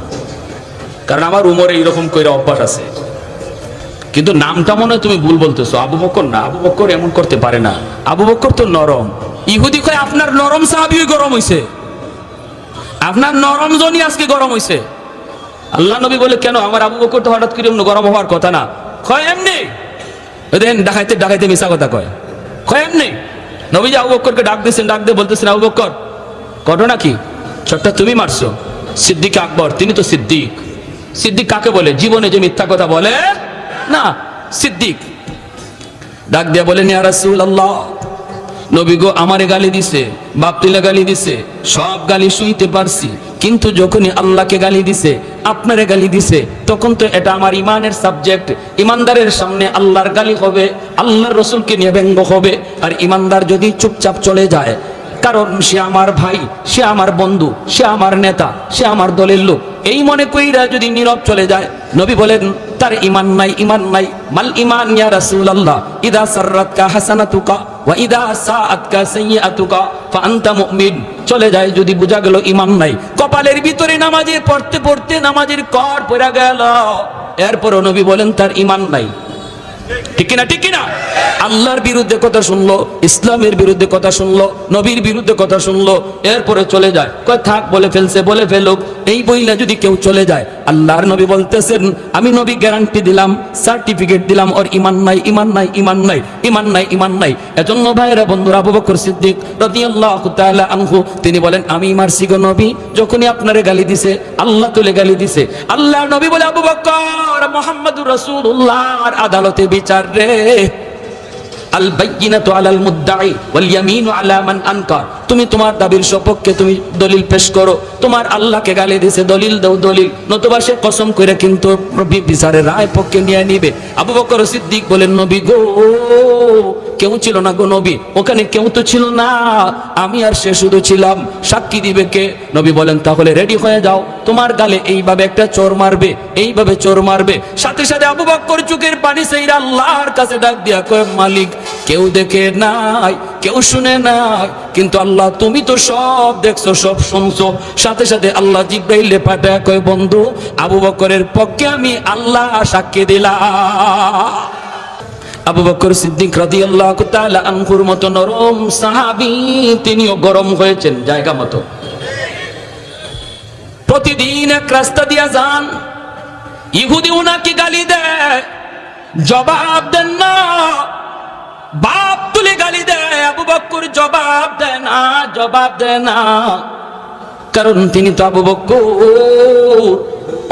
কারণ আমার উমরে এইরকম কইরা অভ্যাস আছে, কিন্তু নামটা মনে হয় তুমি ভুল বলতেছো, আবু বকর না, আবু বকর এমন করতে পারে না, আবু বকর তো নরম। ইহুদি কয় আপনার নরম সাহাবী গরম হইছে, আপনার নরম জনই আজকে গরম হইছে। আল্লাহ নবী বলে কেন, আমার আবু বকর তো হঠাৎ করে গরম হওয়ার কথা না, কয় এমনি, দেখেন ডাকাইতে ডাকাইতে মিশা কথা কয়, এমনি। নবীজি আবু বকরকে ডাক দিয়েছেন, ডাক দিয়ে বলতেছেন আবু বকর ঘটনা কি, ছোট্ট তুমি মারছো? সিদ্দিক আকবর, তিনি তো সিদ্দিক। সিদ্দিক কাকে বলে? জীবনে যে মিথ্যা কথা বলে না, সিদ্দিক। ডাক দিয়া বলেন ইয়া রাসূলুল্লাহ, নবী গো আমারে গালি দিছে, বাপ তুলে গালি দিছে, সব গালি শুইতে পারছি, কিন্তু যখনই আল্লাহকে গালি দিছে, আপনারে গালি দিছে, তখন তো এটা আমার ইমানের সাবজেক্ট। ইমানদারের সামনে আল্লাহর গালি হবে, আল্লাহর রসুলকে নিয়ে ব্যঙ্গ হবে, আর ইমানদার যদি চুপচাপ চলে যায়, কারণ সে আমার ভাই, সে আমার বন্ধু, সে আমার নেতা, সে আমার দলের লোক, এই মনে কইরা যদি নীরব চলে যায়, নবী বলেন তার ঈমান নাই, ঈমান নাই। মাল ঈমান ইয়া রাসূলুল্লাহ, ইদা সাররাতকা হাসানাতুকা ওয়া ইদা সাআতকা সাইয়্যাতুকা ফা আনতা মুমিন। চলে যায় যদি, বোঝা গেল ঈমান নাই। কপালের ভিতরে নামাজে পড়তে পড়তে নামাজের কর পড়া গেল, এরপরও নবী বলেন তার ঈমান নাই, ঠিক কিনা? ঠিক কিনা? আল্লাহর বিরুদ্ধে কথা শুনলো, ইসলামের বিরুদ্ধে কথা শুনলো, নবীর বিরুদ্ধে কথা শুনলো, এরপরে চলে যায়, কয় থাক বলে ফেলছে, বলে ফেলুক, এই বইলা যদি কেউ চলে যায়, আল্লাহর নবী বলতেছেন আমি নবী গ্যারান্টি দিলাম, সার্টিফিকেট দিলাম, ওর ঈমান নাই, ঈমান নাই, ঈমান নাই, ঈমান নাই, ঈমান নাই। এজন্য ভাইরা বন্ধুরা, আবু বকর সিদ্দিক রাদিয়াল্লাহু তাআলা আনহু তিনি বলেন আমি মারছি গো নবী, যখনই আপনারে গালি দিছে, আল্লাহ তুলে গালি দিছে, আল্লাহর নবী বলে আবু বকর মুহাম্মদুর রাসূলুল্লাহর আদালতে বিচার রে, আল বাইয়িনাতু আলাল মুদ্দাই ওয়াল ইয়ামিনু আলা মান আনকার। তুমি তোমার দাবির সপক্ষে তুমি দলিল পেশ করো, তোমার আল্লাহকে গালি দিয়েছে, দলিল দাও, দলিল, নতুবা সে কসম করে কিন্তু বিচারের রায় পক্ষে নিয়ে নিবে। আবু বকর সিদ্দিক বলেন নবী গো, কেউ ছিল না গো নবী, ওখানে কেউ তো ছিল না, আমি আর সে শুধু ছিলাম, সাক্ষী দিবে কে? নবী বলেন তাহলে রেডি হয়ে যাও, তোমার গালে এইভাবে একটা চোর মারবে, এইভাবে চোর মারবে। সাথে সাথে আবু বকর চোখের পানি সেইরা আল্লাহর কাছে ডাক দিয়া কয় মালিক, কেউ দেখে নাই, কেউ শুনে না, কিন্তু আল্লাহ তুমি তো সব দেখছো, সব শুনছো। সাথে সাথে আল্লাহ জিব্রাইলে পাঠায় কয়, বন্ধু আবু বকরের পক্ষে আমি আল্লাহ সাক্ষী দিলাম। আবু বকর সিদ্দিক রাদিয়াল্লাহু তাআলা আনহুর মতো নরম সাহাবী, তিনিও গরম হয়েছেন জায়গা মতো। প্রতিদিন এক রাস্তা দিয়া যান, ইহুদি উনাকে গালি দেয়, জবাব দেন না, বাপ তুলে গালি দেয়, আবু বকর জবাব দেয় না, জবাব দেয় না, কারণ তিনি তো আবু বকর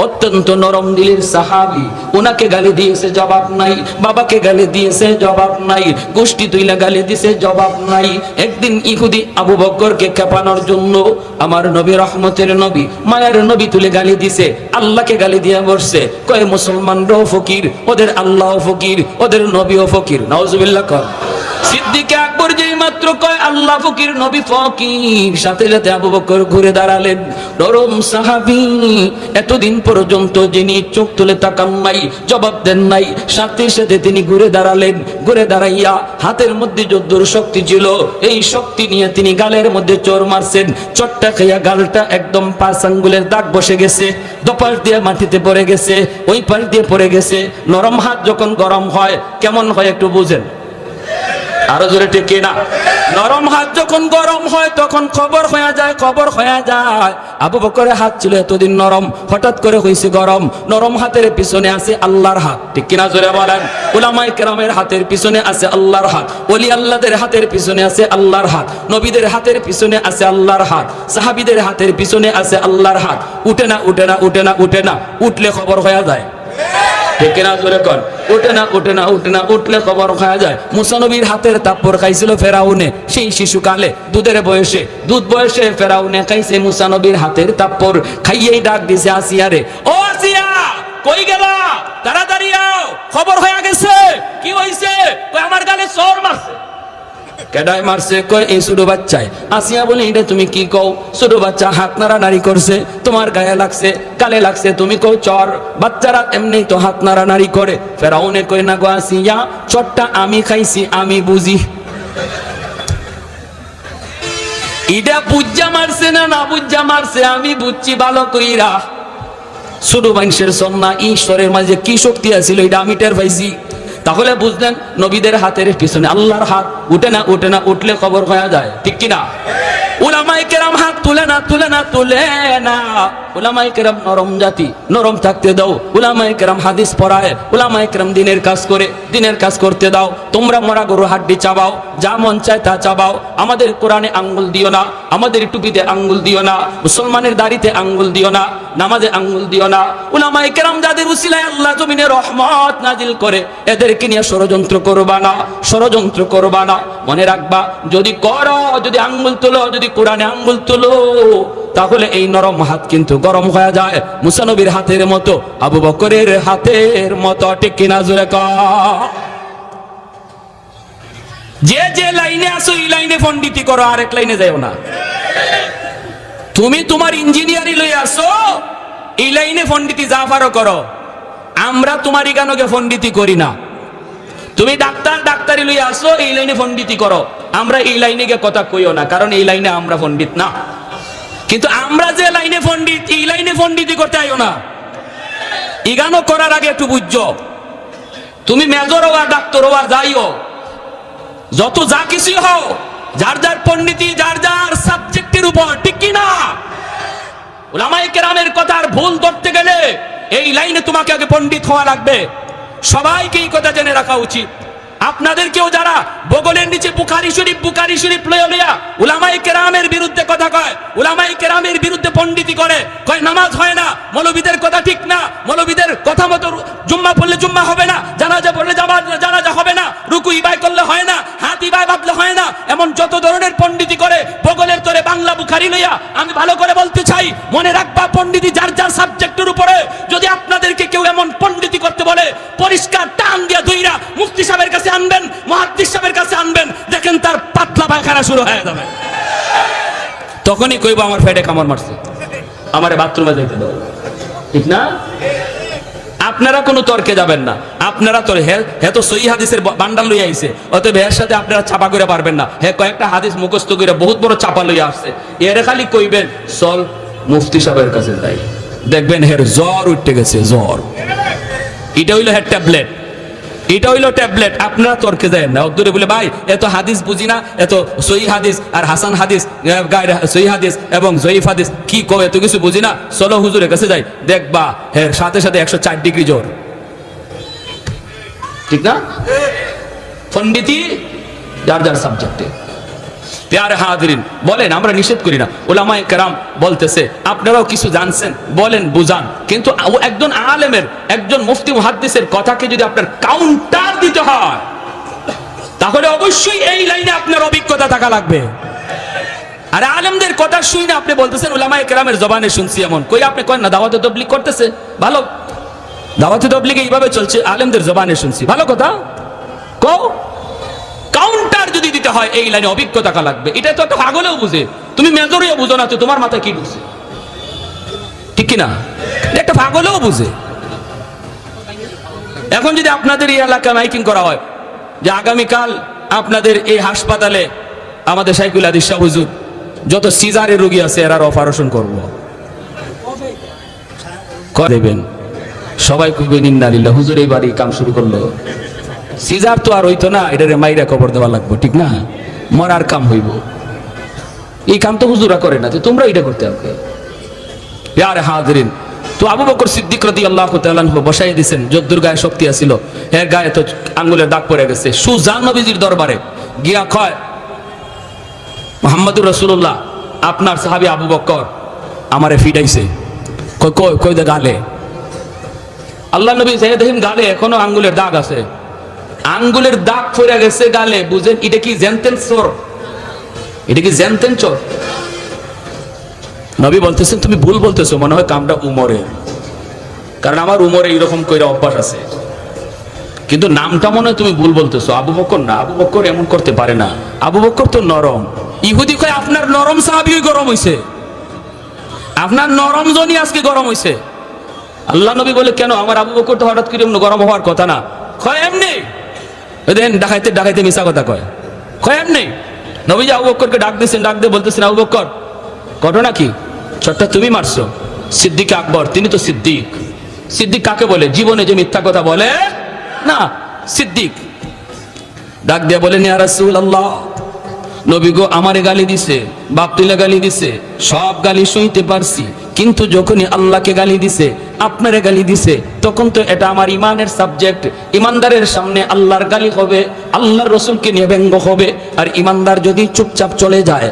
অত্যন্ত নরম দিলের সাহাবী। উনাকে গালি দিয়েছে, জবাব নাই। বাবাকে গালি দিয়েছে, জবাব নাই। গোষ্ঠী তুইলা গালি দিয়েছে, জবাব নাই। একদিন ইহুদি আবু বকরকে খেপানোর জন্য আমার নবী, রহমতের নবী, মায়ের নবী তুলে গালি দিছে, আল্লাহকে গালি দিয়ে বসছে। কয় মুসলমানরাও ফকির, ওদের আল্লাহও ফকির, ওদের নবীও ফকির। নাউজুবিল্লাহ কর। সিদ্দিক আকবর যেই মাত্র কয় আল্লাহ ফকির, নবী ফকির, সাথে সাথে আবু বকর ঘুরে দাঁড়ালেন। নরম সাহাবী, এতদিন পর্যন্ত যিনি চোখ তুলে তাকান নাই, জবাব দেন নাই, সাথে সাথে তিনি ঘুরে দাঁড়ালেন। ঘুরে দাঁড়াইয়া হাতের মধ্যে যদ্দুর শক্তি ছিল, এই শক্তি নিয়ে তিনি গালের মধ্যে চোর মারছেন। চটটা খাইয়া গালটা একদম 5 আঙ্গুলের দাগ বসে গেছে, দপাশ দিয়ে মাটিতে পড়ে গেছে, ওই পাশ দিয়ে পড়ে গেছে। নরম হাত যখন গরম হয় কেমন হয় একটু বুঝেন, আরো জোরে টেকে না। নরম হাত যখন গরম হয় তখন খবর হয়ে যায়, খবর হয়ে যায়। আবু বকরের হাত ছিল এতদিন নরম, হঠাৎ করে হয়েছে গরম। নরম হাতের পিছনে আছে আল্লাহর হাত, ঠিক কিনা জোরে বলেন। উলামায়ে কেরামের হাতের পিছনে আছে আল্লাহর হাত, ওলি আল্লাহদের হাতের পিছনে আছে আল্লাহর হাত, নবীদের হাতের পিছনে আছে আল্লাহর হাত, সাহাবীদের হাতের পিছনে আছে আল্লাহর হাত। উঠে না, উঠে না, উঠে না, উঠে না, উঠলে খবর হয়ে যায়, ঠিক না জোরে কর। উঠে না, উঠে না, উঠে না, উঠলে খবর খাওয়া যায়। মুসা নবীর হাতের তাপ্পর খাইছিল ফেরাউনে, সেই শিশুকালে দুধের বয়সে, দুধ বয়সে ফেরাউনে খাইছে মুসা নবীর হাতের তাপ্পর। খাইয়েই ডাক দিছে আসিয়া রে, ও আসিয়া কই গেলা, তাড়াতাড়ি আও, খবর হয়ে গেছে। কি হইছে? কই আমার গালে চোর মারছে। কেডায় মারছে? কই এই ছোট বাচ্চায়। আসিয়া বলে, এটা তুমি কি কও? ছোট বাচ্চা হাত নাড়ানাড়ি করছে, তোমার গায়ে লাগছে, গালে লাগছে, তুমি কও চর। বাচ্চারা এমনি তো হাত নাড়ানাড়ি করে। ফেরাউনে কই, না গো আসিয়া, চরটা আমি খাইছি, আমি বুঝি। এটা বুঝা মারছে না না বুঝা মারছে, আমি বুঝছি ভালো কইরা। ছোট মানুষের সন্না ঈশ্বরের মাঝে কি শক্তি আছিল এটা আমি টের পাইছি। তাহলে বুঝলেন নবীদের হাতের পিছনে আল্লাহর হাত। উঠে না, উঠে না, উঠলে খবর হয়ে যায়, ঠিক কিনা? উলামায়ে কেরাম হাত তুলে না, তুলে না, তুলে না। উলামায়ে কেরাম নরম জাতি, নরম থাকতে দাও। উলামায়ে কেরাম হাদিস পড়ায়, উলামায়ে কেরাম দিনের কাজ করে, দিনের কাজ করতে দাও। তোমরা মরা গরু হাড্ডি চাবাও, যা মন চায় তা চাবাও। আমাদের কোরআনে আঙ্গুল দিও না, আমাদের টুপিতে আঙ্গুল দিও না, মুসলমানের দাড়িতে আঙ্গুল দিও না, নামাজে আঙ্গুল দিও না। উলামায়ে কেরাম যাদের উসিলায় আল্লাহ জমিনে রহমত নাজিল করে, এদেরকে নিয়ে ষড়যন্ত্র করবা না, ষড়যন্ত্র করবা না। মনে রাখবা, যদি করো, যদি আঙ্গুল তোলো, যদি কোরআনে আঙ্গুল তোলো, তাহলে এই নরম হাত কিন্তু গরম হয়ে যায়, মুসা নবীর হাতের মতো, আবু বকরের হাতের মতো, ঠিক কিনা জোরে কর। যে যে লাইনে আসো এই লাইনে পণ্ডিতি করো, আরেক লাইনে যাও না। তুমি তোমার ইঞ্জিনিয়ারিং লই আসো, এই লাইনে পণ্ডিতি যা পারো করো। আমরা তোমার ইগানোকে পণ্ডিতি করি না। তুমি ডাক্তার, ডাক্তারি লই আসো, এই লাইনে পণ্ডিতি করো। আমরা এই লাইনে গিয়ে কথা কইও না, কারণ এই লাইনে আমরা পণ্ডিত না। কিন্তু আমরা যে লাইনে পণ্ডিত, এই লাইনে পণ্ডিতি করতে আইও না। ইগানো করার আগে একটু বুঝছো, তুমি মেজর হওয়া, ডাক্তার হওয়া, যাইও, যত যা কিছু হও, যার যার পণ্ডিতি, যার যার সাবজেক্টের উপর, ঠিক কি না? উলামায়ে কেরামের কথার ভুল ধরতে গেলে এই লাইনে তোমাকে আগে পণ্ডিত হওয়া লাগবে। সবাইকে এই কথা জেনে রাখা উচিত। আপনাদেরকেও যারা বগলের নিচে বুখারী শরীফ লইয়া উলামায়ে কেরামের বিরুদ্ধে কথা কয়, উলামায়ে কেরামের বিরুদ্ধে পণ্ডিতি করে, কয় নামাজ হয় না, মৌলবীদের কথা ঠিক না, মৌলবীদের কথা মতো জুম্মা পড়লে জুম্মা হবে না, জানাজা পড়লে জানাজা হবে না, রুকু ইবাই করলে হয় না, হাত ইবাই বাঁধলে হয় না, এমন যত ধরনের পণ্ডিতি করে বগলের তোরে বাংলা বুখারী লইয়া। আমি ভালো করে বলতে চাই, মনে রাখবা, পণ্ডিতি যার যার সাবজেক্টের উপরে। যদি আপনাদেরকে কেউ এমন পণ্ডিতি করতে বলে, পরিষ্কার টান দিয়া ধইরা মুফতি সাহেবের কাছে আনবেন, মুহাদ্দিস সাহেবের কাছে আনবেন, দেখেন তার পাতলা পায়খানা শুরু হয়ে যাবে। তখনই কইব আমার পেটে কামড় মারছে, আমারে বাথরুমে যাইতে দাও, ঠিক না? আপনারা কোনো তর্কে যাবেন না, আপনারা তো হে তো সহি হাদিসের বান্ডাল লইয়া আইছে, অতএব এর সাথে আপনারা চাপা করে পারবেন না। হে কয়েকটা হাদিস মুখস্থ করে বহুত বড় চাপা লইয়া আসছে, এর খালি কইবেন চল মুফতি সাহেবের কাছে যাই, দেখবেন হের জ্বর উঠতে গেছে, জ্বর। এটা হইলো হের ট্যাবলেট, এটা হইলো ট্যাবলেট। আপনারা তর্কে যায় না, দূরে বলে ভাই এত হাদিস বুঝি না, এত সহি হাদিস আর হাসান হাদিস, সহি হাদিস এবং জয়ীফ হাদিস কি কয়, এত কিছু বুঝি না, চলো হুজুরের কাছে যাই, দেখবা এর সাথে সাথে 104 ডিগ্রি জ্বর। ঠিক না? পণ্ডিতি যার যার সাবজেক্টে। প্যারে হাজিরিন, বলেন, আমরা নিষেধ করি না, উলামায়ে কেরাম বলতেছে আপনারাও কিছু জানছেন বলেন, বুঝান, কিন্তু একজন আলেমের, একজন মুফতি মুহাদ্দিসের কথাকে যদি আপনার কাউন্টার দিতে হয় তাহলে অবশ্যই এই লাইনে আপনার অভিজ্ঞতা থাকা লাগবে। আর আলেমদের কথা শুই না আপনি বলতেছেন উলামায়ে কেরামের জবানে শুনছি, এমন কই আপনি করেন না, দাওয়াতে তাবলীগ করতেছে ভালো, দাওয়াতে তাবলীগ এইভাবে চলছে, আলেমদের জবানে শুনছি, ভালো কথা কও। কাউন্টার যদি দিতে হয় এই লাইনে অভিজ্ঞতা থাকা লাগবে। এটা তো একটা পাগলেও বুঝে, তুমি মেজরিও বুঝো না, তো তোমার মাথায় কি বুঝে? ঠিক কিনা? একটা পাগলেও বুঝে। এখন যদি আপনাদের এই এলাকা মাইকিং করা হয় যে আগামীকাল আপনাদের এই হাসপাতালে আমাদের শাইখুল হাদিস শাহ হুজুর যত সিজারের রোগী আছে এরার অপারেশন করব, দেবেন, সবাই কইবেন ইন্না লিল্লাহ, হুজুর এই বাড়ি কাম শুরু করলো, সিজার তো আর হইতো না, এটারে মাইরা কবর দেওয়া লাগবে, ঠিক না? মরার কাম হইব, এই কাম তো হুজুরা করে না, তোমরা এটা করতে হবে। প্যারে হাজিরিন, তো আবু বকর সিদ্দিক রাদিয়াল্লাহু তাআলা আনহু বসাই দিয়েছেন, যদ্দুর গায়ে শক্তি আছিল, এর গায়ে তো আঙ্গুলের দাগ পড়ে গেছে, সুজান নবীজির দরবারে গিয়া কয় মুহাম্মদুর রাসূলুল্লাহ আপনার সাহাবী আবু বকর আমারে ফিডাইছে, কই কই কই দে গালে। আল্লাহ নবী যাই দেখেন গালে এখনো আঙ্গুলের দাগ আছে, আঙ্গুলের দাগ পড়ে গেছে গালে, বুঝেন এটা কি জেনতেন চোর, এটা কি জেনতেন চোর? নবী বলতেছেন তুমি ভুল বলতেছো, মনে হয় কামটা উমরের, কারণ আমার উমরে এইরকম কইরা অভ্যাস আছে, কিন্তু নামটা মনে হয় তুমি ভুল বলতেছো, আবু বকর না, আবু বকর এমন করতে পারে না, আবু বকর তো নরম। ইহুদি কয় আপনার নরম সাহাবী গরম হইছে, আপনার নরম জনই আজকে গরম হইছে। আল্লাহ নবী বলে কেন, আমার আবু বকর তো হঠাৎ করে গরম হওয়ার কথা না, কয় এমনি, দেন ডাকাইতে ডাকাইতে মিশা কথা কয়, কয় এমনি। নবী যে আবু বকরকে ডাক দিয়েছেন, ডাক দিয়ে বলতেছেন আবু বকর ঘটনা কি, ছোট্টা তুমি মারছো সিদ্দিক আকবর, তিনি তো সিদ্দিক। সিদ্দিক কাকে বলে? জীবনে যে মিথ্যা কথা বলে না, সিদ্দিক। ডাক দিয়ে বলেন ইয়া রাসূলুল্লাহ, নবী গো আমারে গালি দিছে, বাপ তুলে গালি দিছে, সব গালি সইতে পারছি, কিন্তু যখনই আল্লাহকে গালি দিছে, আপনারে গালি দিছে, তখন তো এটা আমার ইমানের সাবজেক্ট। ইমানদারের সামনে আল্লাহর গালি হবে, আল্লাহর রসুলকে নিয়ে ব্যঙ্গ হবে, আর ইমানদার যদি চুপচাপ চলে যায়,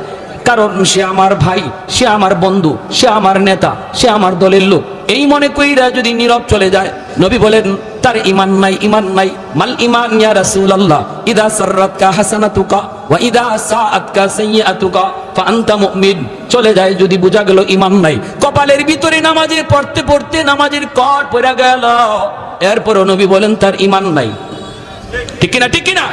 কারণ সে আমার ভাই, সে আমার বন্ধু, সে আমার নেতা, সে আমার দলের লোক, এই মনে কইরা যদি নীরব চলে যায়, নবী বলেন তার ঈমান নাই, ঈমান নাই। মাল ঈমান ইয়া রাসূলুল্লাহ, ইদা সাররাতকা হাসানাতুকা ওয়া ইদা সাআতকা সাইয়্যাতুকা ফা আনতা মুমিন। চলে যায় যদি, বোঝা গেল ঈমান নাই। কপালের ভিতরে নামাজে পড়তে পড়তে নামাজের কর পড়ে গেল, এরপরও নবী বলেন তার ঈমান নাই। ঠিক কিনা? ঠিক কিনা?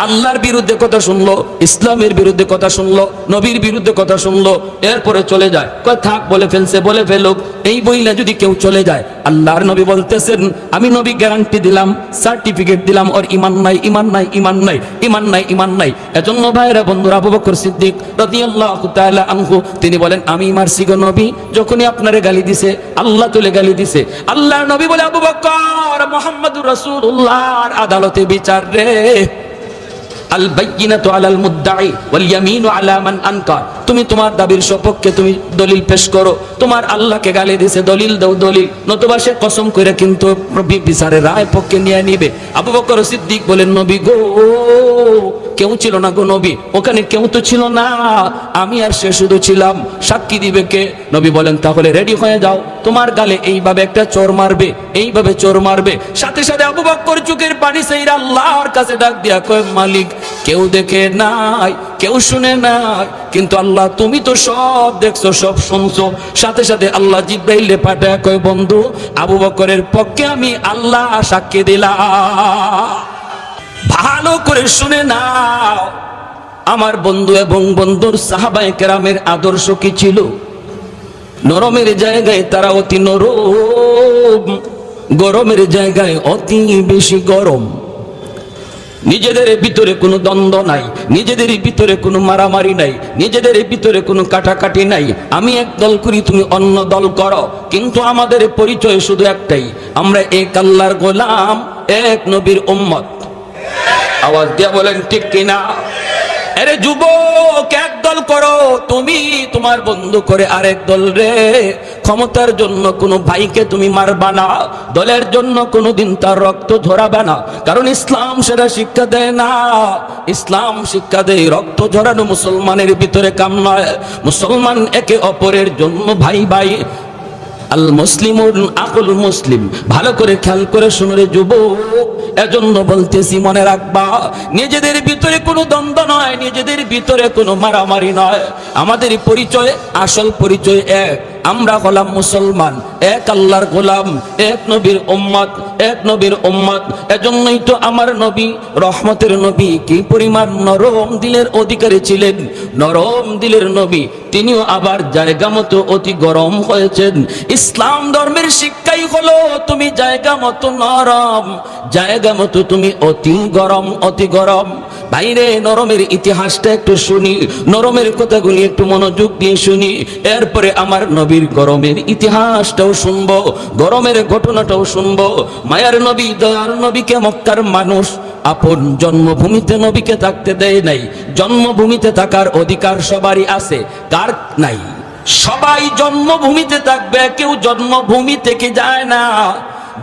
আল্লাহর বিরুদ্ধে কথা শুনলো, ইসলামের বিরুদ্ধে কথা শুনলো, নবীর বিরুদ্ধে কথা শুনলো, এরপরে চলে যায়, কয় থাক বলে ফেলছে, বলে ফেলুক, এই বইলা যদি কেউ চলে যায়, আল্লাহর নবী বলতেছেন আমি নবী গ্যারান্টি দিলাম, সার্টিফিকেট দিলাম, ওর ঈমান নাই, ঈমান নাই, ঈমান নাই, ঈমান নাই, ঈমান নাই। এজন্য ভাইরা বন্ধুরা, আবু বকর সিদ্দিক রাদিয়াল্লাহু তাআলা আনহু তিনি বলেন আমি মারছি গো নবী, যখনই আপনারে গালি দিছে, আল্লাহ তুলে গালি দিছে, আল্লাহর নবী বলে আবু বকর মুহাম্মদুর রাসূলুল্লাহর আদালতে বিচার রে, আল বাইয়িনাতু আলাল মুদ্দাই ওয়াল ইয়ামিনু আলা মান আনকার। তুমি তোমার দাবির সপক্ষে তুমি দলিল পেশ করো, তোমার আল্লাহকে গালি দিয়েছে, দলিল দাও, দলিল, নতুবা সে কসম করে কিন্তু বিচারের রায় পক্ষে নিয়ে নিবে। আবু বকর সিদ্দিক বলেন নবী গো, কেউ ছিল না গো নবী, ওখানে কেউ তো ছিল না, আমি আর সে শুধু ছিলাম, সাক্ষী দিবে কে? নবী বলেন তাহলে রেডি হয়ে যাও, তোমার গালে এইভাবে একটা চোর মারবে, এইভাবে চোর মারবে। সাথে সাথে আবু বকর চোখের পানি সেইরা আল্লাহর কাছে ডাক দিয়া কয় মালিক, কেউ দেখে নাই, কেউ শুনে নাই, কিন্তু আল্লাহ তুমি তো সব দেখছো, সব শুনছো। সাথে সাথে আল্লাহ জিব্রাইলে পাঠায় কয় বন্ধু, আবু বকরের পক্ষে আমি আল্লাহ সাক্ষী দিলাম। ভালো করে শুনে নাও, আমার বন্ধু এবং বন্ধুর সাহাবায়ে কেরামের আদর্শ কি ছিল? নরমের জায়গায় তারা অতি নরম, গরমের জায়গায় অতি বেশি গরম, নিজেদের ভিতরে কোনো দ্বন্দ্ব নাই, নিজেদের ভিতরে কোনো মারামারি নাই, নিজেদের ভিতরে কোনো কাটাকাটি নাই। আমি এক দল করি, তুমি অন্য দল করো, কিন্তু আমাদের পরিচয় শুধু একটাই, আমরা এক আল্লাহর গোলাম, এক নবীর উম্মত। আওয়াজ দিয়া বলেন ঠিক কিনা? আরে যুবক, এক দল করো, তুমি তোমার বন্ধু করে আরেক দল রে। ক্ষমতার জন্য কোনো ভাইকে তুমি মারবা না, দলের জন্য কোনোদিন তার রক্ত ঝরাবে না, কারণ ইসলাম সেটা শিক্ষা দেয় না। ইসলাম শিক্ষা দেয় রক্ত ঝরানো মুসলমানের ভিতরে কাম নয়। মুসলমান একে অপরের জন্য ভাই ভাই। আল মুসলিমুন আকুল মুসলিম। ভালো করে খেয়াল করে শুনে রে যুবক, এজন্য বলতেছি মনে রাখবা, নিজেদের ভিতরে কোনো দ্বন্দ্ব নয়, নিজেদের ভিতরে কোনো মারামারি নয়। আমাদের পরিচয়, আসল পরিচয় এক, আমরা হলাম মুসলমান, এক আল্লাহর গোলাম, এক নবীর উম্মত, এক নবীর উম্মত। এজন্যই তো আমার নবী, রহমতের নবী, কি পরিমাণ নরম দিলের অধিকারী ছিলেন। নরম দিলের নবী, তিনিও আবার জায়গা মতো অতি গরম হয়েছেন। ইসলাম ধর্মের শিক্ষাই হলো তুমি জায়গা মতো নরম, জায়গা মতো তুমি অতি গরম, অতি গরম। বাইরে নরমের ইতিহাসটা একটু শুনি, নরমের কথাগুলি একটু মনোযোগ দিয়ে শুনি, এরপরে আমার নবীর গরমের ইতিহাসটাও শুনবো, গরমের ঘটনাটাও শুনবো। মায়ার নবী, দয়ার নবীকে মক্কার মানুষ আপন জন্মভূমিতে নবীকে থাকতে দেয় নাই। জন্মভূমিতে থাকার অধিকার সবারই আছে, কার নাই? সবাই জন্মভূমিতে থাকবে, কেউ জন্মভূমি থেকে যায় না।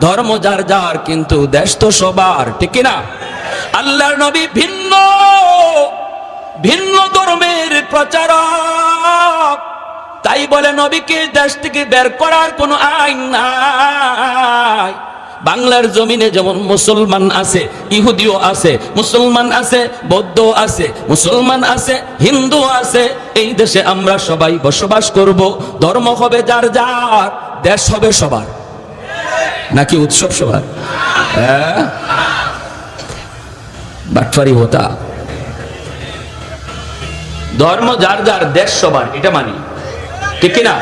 ধর্ম যার যার, কিন্তু দেশ তো সবার, ঠিক না? আল্লাহর নবী ভিন্ন ভিন্ন ধর্মের প্রচারক, তাই বলে নবীকে দেশ থেকে বের করার কোনো আইন নাই। বাংলার জমিনে যেমন মুসলমান আছে, ইহুদিও আছে, মুসলমান আছে, বৌদ্ধ আছে, মুসলমান আছে, হিন্দু আছে। এই দেশে আমরা সবাই বসবাস করব, ধর্ম হবে যার যার, দেশ হবে সবার। নাকি উৎসব সবার? হ্যাঁ, বাটফারি হতা। ধর্ম যার যার, দেশ সবার, এটা মানি, ঠিক না?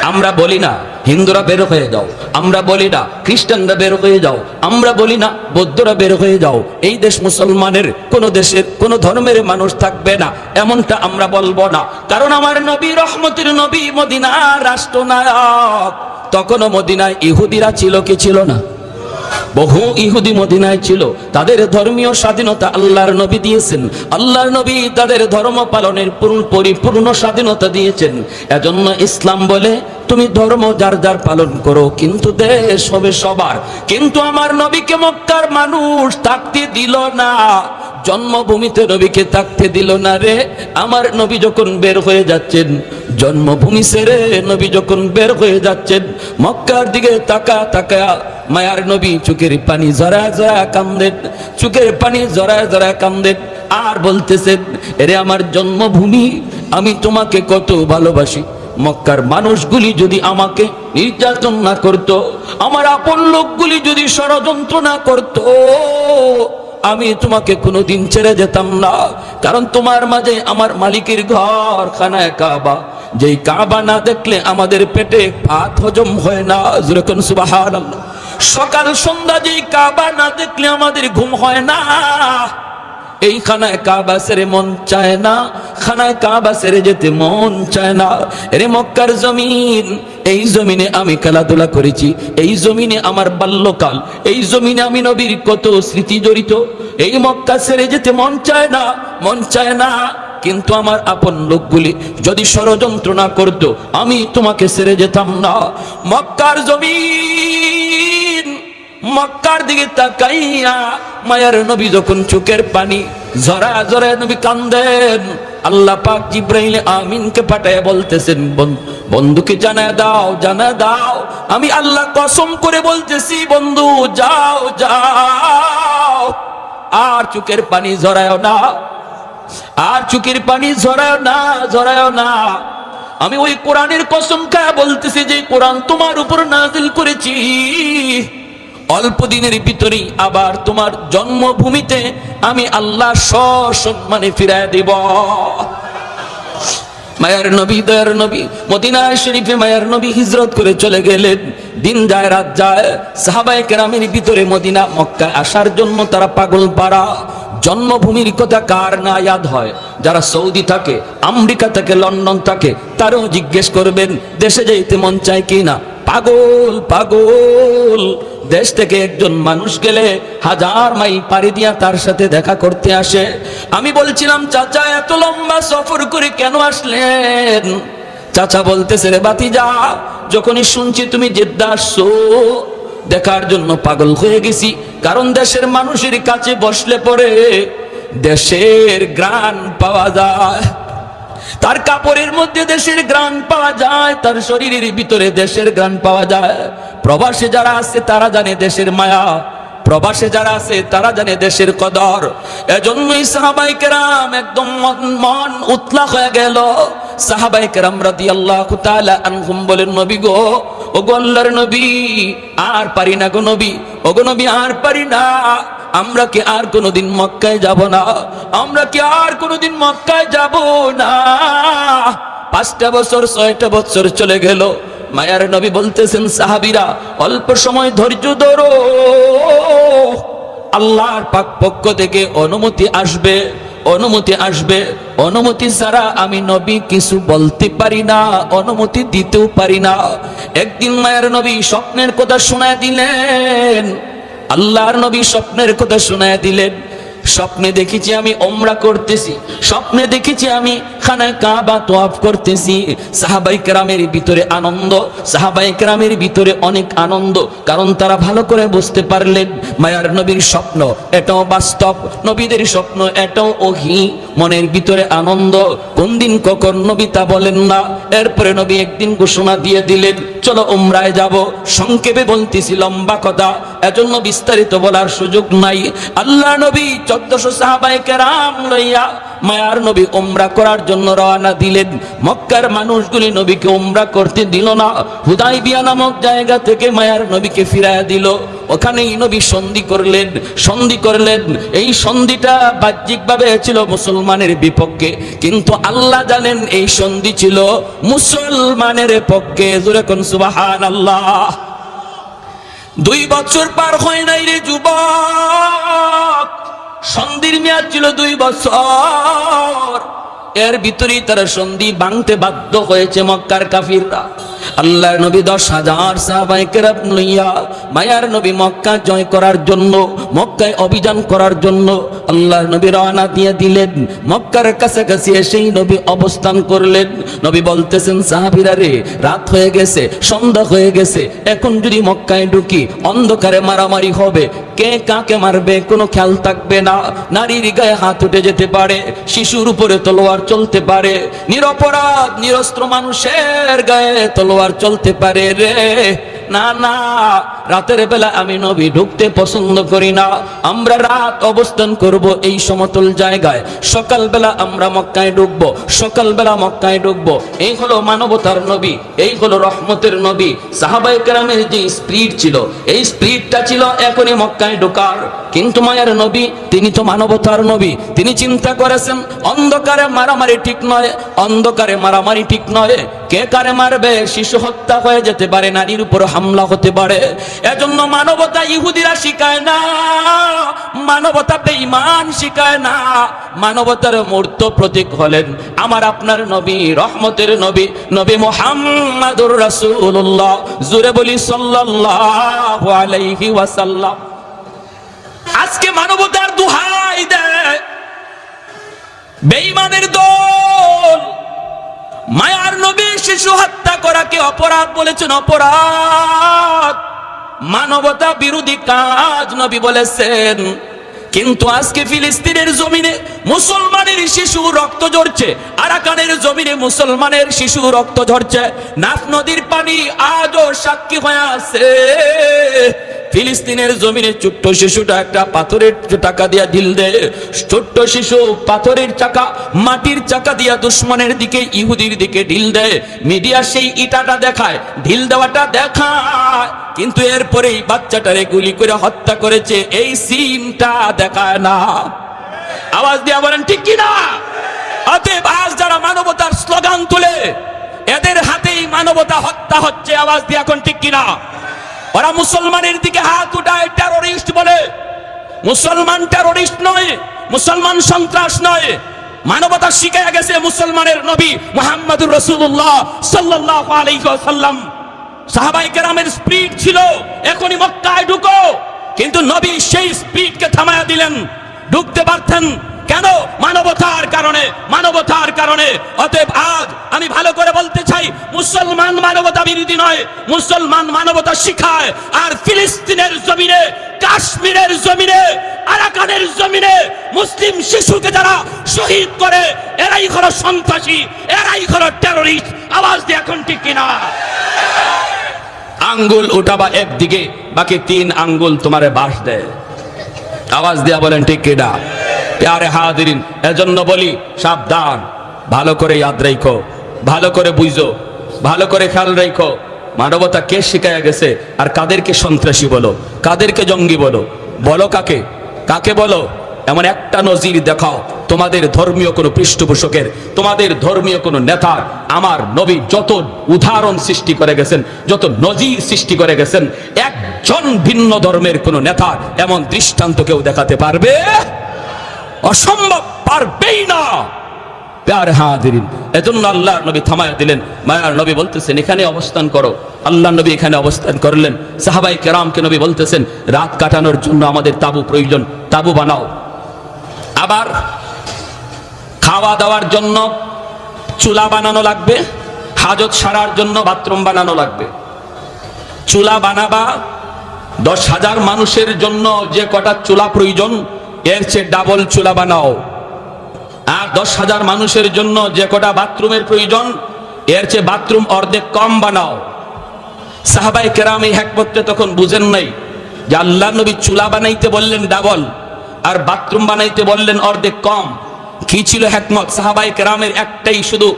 আমরা বলি না হিন্দুরা বের হয়ে যাও, আমরা বলি না খ্রিস্টানরা বের হয়ে যাও, আমরা বলি না বৌদ্ধরা বের হয়ে যাও। এই দেশ মুসলমানের, কোন দেশের কোন ধর্মের মানুষ থাকবে না, এমনটা আমরা বলবো না। কারণ আমার নবী, রহমতের নবী, মদিনার রাষ্ট্রনায়ক। তখনও মদিনায় ইহুদিরা ছিল কি ছিল না? বহু ইহুদি মদিনায় ছিল, তাদের ধর্মীয় স্বাধীনতা আল্লাহর নবী দিয়েছেন। আল্লাহর নবী তাদের ধর্ম পালনের পরিপূর্ণ স্বাধীনতা দিয়েছেন। এজন্য ইসলাম বলে তুমি ধর্ম যার যার পালন করো, কিন্তু দেশ হবে সবার। কিন্তু আমার নবীকে মক্কার মানুষ থাকতে দিল না, জন্মভূমিতে নবীকে থাকতে দিল না রে। আমার নবী যখন বের হয়ে যাচ্ছেন, জন্মভূমি ছেড়ে নবী যখন বের হয়ে যাচ্ছেন, মক্কার দিকে তাকা তাকা মায়ার নবী চোখের পানি জরা জরা কান্দেন, চোখের পানি জরা জরা কান্দেন, আর বলতেছেন, এরে আমার জন্মভূমি, আমি তোমাকে কত ভালোবাসি। মক্কার মানুষগুলি যদি আমাকে নির্যাতন না করত, আমার আপন লোকগুলি যদি ষড়যন্ত্র না করত, আমি তোমাকে কোনোদিন ছেড়ে যেতাম না। কারণ তোমার মাঝে আমার মালিকের ঘর, খানায় কাবা, যেই কাবা না দেখলে আমাদের পেটে ভাত হজম হয় না। যেরকম সুবহানাল্লাহ। সকাল সন্ধ্যা যেই কাবা না দেখলে আমাদের ঘুম হয় না। এই খানায় কাবা ছেড়ে মন চায় না, খানায় কাবা ছেড়ে যেতে মন চায় না। এরে মক্কার জমিন, এই জমিনে আমি খেলাধুলা করেছি, এই জমিনে আমার বাল্যকাল, এই জমিনে আমি নবীর কত স্মৃতি জড়িত। এই মক্কা ছেড়ে যেতে মন চায় না, মন চায় না। কিন্তু আমার আপন লোকগুলি যদি ষড়যন্ত্র না করতো, আমি তোমাকে ছেড়ে যেতাম না। মক্কার জমিন, মক্কার দিকে তাকাইয়া মায়ার নবী যখন চোখের পানি জরা জরা নবী কান্দেন, আল্লাহ পাক জিব্রাইল আমিনকে পাঠায় বলতেছেন, বন্ধুকে জানায় দাও, জানায় দাও, আমি আল্লাহ কসম করে বলতেছি, বন্ধু যাও যাও, আর চোখের পানি ঝরায় না, আর চোখের পানি ঝরায় না, ঝরায় না। আমি ওই কোরআনের কসম খায়া বলতেছি, যে কোরআন তোমার উপর নাজিল করেছি, অল্প দিনের ভিতরেই আবার তোমার জন্মভূমিতে আমি আল্লাহ সসম্মানে ফিরায় দিব। মায়ার নবী, দয়ার নবী মদিনা শরীফে মায়ার নবী হিজরত করে চলে গেলেন। দিন যায় রাত যায়, সাহাবায়ে কেরামের ভিতরে মদিনা মক্কা আসার জন্য তারা পাগল পারা। জন্মভূমির কথা কার না ইয়াদ হয়? যারা সৌদি থাকে, আমেরিকা থাকে, লন্ডন থাকে, তারাও জিজ্ঞেস করবেন দেশে যাইতে মন চায় কি না। পাগল পাগল। দেশ থেকে একজন মানুষ গেলে 1000 মাইল পাড়ি দিয়া তার সাথে দেখা করতে আসে। আমি বলছিলাম, চাচা এত লম্বা সফর করে কেন আসলেন? চাচা বলতেছে, রে বাতিজা, যখনই শুনছি তুমি জেদ্দা আসছো দেখার জন্য পাগল হয়ে গেছি। কারণ দেশের মানুষের কাছে বসলে পরে দেশের গ্রাণ পাওয়া যায়, তার কাপড়ের মধ্যে দেশের গ্রাণ পাওয়া যায়, তার শরীরের ভিতরে দেশের গ্রাণ পাওয়া যায়। প্রবাসে যারা আছে তারা জানে দেশের মায়া, প্রবাসে যারা আছে তারা জানে দেশের কদর। এজন্যই সাহাবায়ে কেরাম একদম মন উতলা হয়ে গেল। সাহাবায়ে কেরাম রাদিয়াল্লাহু তাআলা আনহুম বলেন, নবী গো, ও গো আল্লাহর নবী, আর পারি না গো নবী, ও গো নবী আর পারি না। আমরা কি আর কোনোদিন মক্কায় যাব না? আমরা কি আর কোনোদিন মক্কায় যাব না? 5টা বছর 6টা বছর চলে গেল। মায়ার নবী বলতেছেন, সাহাবীরা অল্প সময় ধৈর্য ধরো, আল্লাহর পাক পক্ষ থেকে অনুমতি আসবে, অনুমতি আসবে। অনুমতি ছাড়া আমি নবী কিছু বলতে পারি না, অনুমতি দিতেও পারি না। একদিন মায়ের নবী স্বপ্নের কথা শোনায় দিলেন, আল্লাহর নবী স্বপ্নের কথা শোনায় দিলেন। স্বপ্নে দেখেছি আমি ওমরা করতেছি, স্বপ্নে দেখেছি আমি খানায় কাবা তওয়াফ করতেছি। সাহাবায়ে কেরামের ভিতরে আনন্দ, সাহাবায়ে কেরামের ভিতরে অনেক আনন্দ, কারণ তারা ভালো করে বুঝতে পারলেন মায়ার নবীর স্বপ্ন এটাও বাস্তব, নবীদের স্বপ্ন এটাও ওহী। মনের ভিতরে আনন্দ, কোন দিন কখন নবী তা বলেন না। এরপরে নবী একদিন ঘোষণা দিয়ে দিলেন, চলো উমরায় যাব। সংক্ষেপে বলতেছি, লম্বা কথা, এজন্য বিস্তারিত বলার সুযোগ নাই। আল্লাহ নবী 1400 সাহাবায়ে কেরাম লইয়া মায়ার নবী উমরা করার জন্য রওনা দিলেন। মক্কার মানুষগুলি নবীকে উমরা করতে দিল না। হুদাইবিয়া নামক জায়গা থেকে মায়ার নবীকে ফিরাইয়া দিল। ওখানেই নবী সন্ধি করলেন, সন্ধি করলেন। এই সন্ধিটা বাহ্যিকভাবে ছিল মুসলমানের বিপক্ষে, কিন্তু আল্লাহ জানেন এই সন্ধি ছিল মুসলমানের পক্ষে। জোরে কোন সুবহানাল্লাহ। 2 বছর পার হয় নাই রে যুবক, সন্ধির মেয়াদ ছিল 2 বছর। এর ভিতরেই তারা সন্ধি ভাঙতে বাধ্য হয়েছে মক্কার কাফিররা। আল্লাহর নবী 10,000 সাহাবায়ে কেরাম লইয়া মায়ার নবী মক্কা জয় করার জন্য, মক্কায় অভিযান করার জন্য আল্লাহর নবী রওনা দিয়ে দিলেন। মক্কার কাছাকাছি এসেই নবী অবস্থান করলেন। নবী বলতেছেন, সাহাবীরা রে, রাত হয়ে গেছে, সন্ধ্যা হয়ে গেছে, এখন যদি মক্কায় ঢুকি অন্ধকারে মারামারি হবে, কে কাকে মারবে কোনো খেয়াল থাকবে না। নারীর গায়ে হাত উঠে যেতে পারে, শিশুর উপরে তলোয়ার চলতে পারে, নিরপরাধ নিরস্ত্র মানুষের গায়ে তলোয়ার চলতে পারে রে। না না, রাতের বেলা আমি নবী ঢুকতে পছন্দ করি না। আমরা রাত অবস্থান করব এই সমতল জায়গায়, সকালবেলা আমরা মক্কায় ঢুকবো, সকালবেলা মক্কায় ঢুকবো। এই হলো মানবতার নবী, এই হলো রহমতের নবী। সাহাবায়ে কেরামের যে স্পিরিট ছিল, এই স্পিরিটটা ছিল এখনই মক্কায় ঢোকার। কিন্তু মায়ের নবী, তিনি তো মানবতার নবী, তিনি চিন্তা করেছেন অন্ধকারে মারামারি ঠিক নয়, অন্ধকারে মারামারি ঠিক নয়। কে কারে মারবে, শিশু হত্যা হয়ে যেতে পারে, নারীর উপর হামলা হতে পারে। এজন্য মানবতা ইহুদিরা শিখায় না, মানবতা বেঈমান শিখায় না। মানবতার মূর্ত প্রতীক হলেন আমার আপনার নবী, রহমতের নবী, নবী মুহাম্মাদুর রাসূলুল্লাহ। জোরে বলি সাল্লাল্লাহু আলাইহি ওয়াসাল্লাম। আজকে মানবতার দোহাই দেয় বেঈমানের দল। মায়ার নবী শিশু হত্যা করাকে অপরাধ বলেছেন, অপরাধ, মানবতা বিরোধী কাজ নবী বলেছেন। কিন্তু আজকে ফিলিস্তিনের জমিনে মুসলমানের শিশু রক্ত ঝরছে, আরাকানের জমিনে মুসলমানের শিশু রক্ত ঝরছে। নাফ নদীর পানি আজও সাক্ষী হয়ে আছে। ফিলিস্তিনের জমিনে ছোট্ট শিশুটা একটা পাথরের চাকা দিয়া ঢিল দেয়, ছোট্ট শিশু পাথরের চাকা, মাটির চাকা দিয়া দুশ্মনের দিকে, ইহুদির দিকে ঢিল দেয়। মিডিয়া সেই ইটাটা দেখায়, ঢিল দেওয়াটা দেখায়, কিন্তু এরপরেই বাচ্চাটারে গুলি করে হত্যা করেছে এই সিনটা দেখায় না। আওয়াজ দিয়া বলেন ঠিক কিনা? অতএব আজ যারা মানবতার স্লোগান তুলে, এদের হাতেই মানবতা হত্যা হচ্ছে। আওয়াজ দিয়ে এখন ঠিক কিনা? ওরা মুসলমানের দিকে হাত উঠায় টেরোরিস্ট বলে। মুসলমান টেরোরিস্ট নয়, মুসলমান সন্ত্রাস নয়। মানবতা শিখায় গেছে মুসলমানের নবী মুহাম্মদুর রাসূলুল্লাহ সাল্লাল্লাহু আলাইহি ওয়াসাল্লাম। সাহাবায়ে কেরামের স্পিড ছিল, এখনই মক্কায় ঢুকো, কিন্তু নবী সেই স্পিডকে থামায়া দিলেন। ঢুকতে পারতেন কেন? মানবতার কারণে, মানবতার কারণে। অতএব আজ আমি ভালো করে বলতে চাই, মুসলমান মানবতা বিরোধী নয়, মুসলমান মানবতা শিখায়। আর ফিলিস্তিনের জমিনে, কাশ্মীরের জমিনে, আরাকানের জমিনে মুসলিম শিশুকে যারা শহীদ করে, এরাই হলো সন্ত্রাসী, এরাই হলো টেরোরিস্ট। আওয়াজ দিয়ে এখন ঠিক কিনা? আঙ্গুল উঠাবা একদিকে, বাকি 3 আঙ্গুল তোমারে বাস দেয়। আওয়াজ দিয়া বলেন ঠিক কিনা? প্যারে হাজিরিন, এজন্য বলি সাবধান, ভালো করে ইয়াদ রাখো, ভালো করে বুঝো, ভালো করে খেয়াল রাখো। মানবতা কে শিখায়া গেছে, আর কাদেরকে সন্ত্রাসী বলো, কাদেরকে জঙ্গি বলো? বলো কাকে? কাকে বলো? এমন একটা নজির দেখাও তোমাদের ধর্মীয় কোনো পৃষ্ঠপোষকের, তোমাদের ধর্মীয় কোনো নেতার। আমার নবী যত উদাহরণ সৃষ্টি করে গেছেন, যত নজির সৃষ্টি করে গেছেন, একজন ভিন্ন ধর্মের কোনো নেতার এমন দৃষ্টান্ত কেউ দেখাতে পারবে? অসম্ভব, পারবেই না। প্যারে হাজিরিন, এজন্য আল্লাহর নবী থামায়া দিলেন। মায়ার নবী বলতেছেন এখানে অবস্থান করো। আল্লাহর নবী এখানে অবস্থান করলেন। সাহাবায়ে কেরামকে নবী বলতেছেন রাত কাটানোর জন্য আমাদের তাবু প্রয়োজন, তাবু বানাও। আবার খাওয়া দাওয়ার জন্য চুলা বানানো লাগবে, হাজত সারার জন্য বাথরুম বানানো লাগবে। চুলা বানাবা 10,000 মানুষের জন্য যে কটা চুলা প্রয়োজন, এর চেয়ে ডাবল চুলা বানাও। আর 10,000 মানুষের জন্য যে কটা বাথরুমের প্রয়োজন, এর চেয়ে বাথরুম অর্ধেক কম বানাও। সাহাবায়ে কেরাম এই হিকমতটা তখন বুঝেন নাই যে আল্লাহর নবী চুলা বানাইতে বললেন ডাবল, আর বাথরুম বানাইতে বললেন অর্ধেক কম। কি ছিল হিকমত? সাহাবায়ে কেরামের একটাই শুধু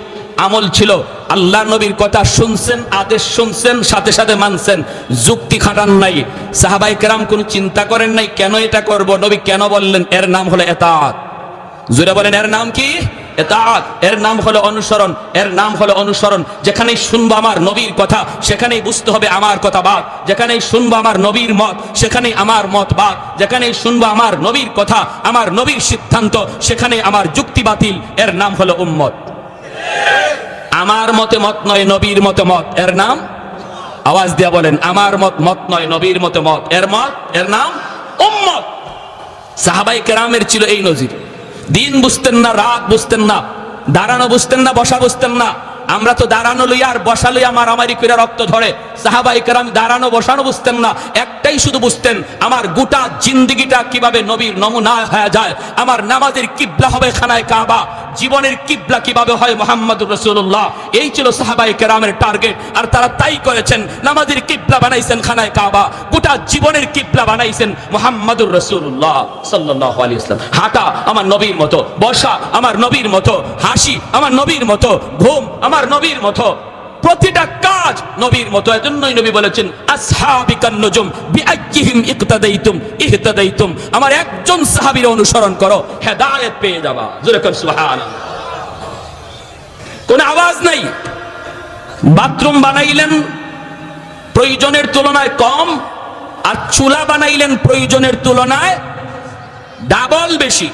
আমল ছিল, আল্লাহর নবীর কথা শুনছেন, আদেশ শুনছেন, সাথে সাথে মানছেন, যুক্তি খাটান নাই। সাহাবায়ে কেরাম কোনো চিন্তা করেন নাই কেন এটা করব, নবী কেন বললেন। এর নাম হলো ইতাআত। জোরে বলেন, এর নাম কি? ইতাআত। এর নাম হলো অনুসরণ, এর নাম হলো অনুসরণ। যেখানেই শুনবো আমার নবীর কথা, সেখানেই বুঝতে হবে আমার কথা বাদ। যেখানেই শুনবো আমার নবীর মত, সেখানেই আমার মত বাদ। যেখানেই শুনবো আমার নবীর কথা, আমার নবীর সিদ্ধান্ত, সেখানেই আমার যুক্তি বাতিল। এর নাম হলো উম্মত। আমার মতে মত নয়, নবীর মতে মত, এর নাম? আওয়াজ দিয়া বলেন, আমার মত মত নয়, নবীর মতে মত, এর মত, এর নাম উম্মত। সাহাবায়ে কেরামের ছিল এই নজির। দিন বুঝতেন না, রাত বুঝতেন না, দাঁড়ানো বুঝতেন না, বসা বুঝতেন না। আমরা তো দাঁড়ানো লইয়া আর বসা লইয়া মারামারি করে রক্ত ধরে। সাহাবায়ে কেরাম দাঁড়ানো বসানো বুঝতেন না, একটাই শুধু বুঝতেন আমার গোটা জিন্দেগিটা কিভাবে নবীর নমুনা হয়ে যায়। আমার নামাজের কিবলা হবে খানায় কাবা, জীবনের কিবলা কিভাবে হয় মুহাম্মদুর রাসূলুল্লাহ। এই ছিল সাহাবায়ে কেরামের টার্গেট, আর তারা তাই করেছেন। নামাজের কিবলা বানাইছেন খানায় কাবা, গোটা জীবনের কিবলা বানাইছেন মুহাম্মদুর রাসূলুল্লাহ সাল্লাল্লাহু আলাইহি ওয়াসাল্লাম। হাঁটা আমার নবীর মতো, বসা আমার নবীর মতো, হাসি আমার নবীর মতো, ঘুম আমার নবীর মতো, প্রতিটা কাজ নবীর মতো। এজন্যই নবী বলেছেন আসহাবিকান নুজুম বিআইয়িহিম ইকতাদাইতুম ইহতাদাইতুম। আমার একজন সাহাবীর অনুসরণ করো, হেদায়েত পেয়ে যাবা। জোরে করে সুবহানাল্লাহ। কোন আওয়াজ নাই। বাথরুম বানাইলেন প্রয়োজনের তুলনায় কম, আর চুলা বানাইলেন প্রয়োজনের তুলনায় ডাবল বেশি।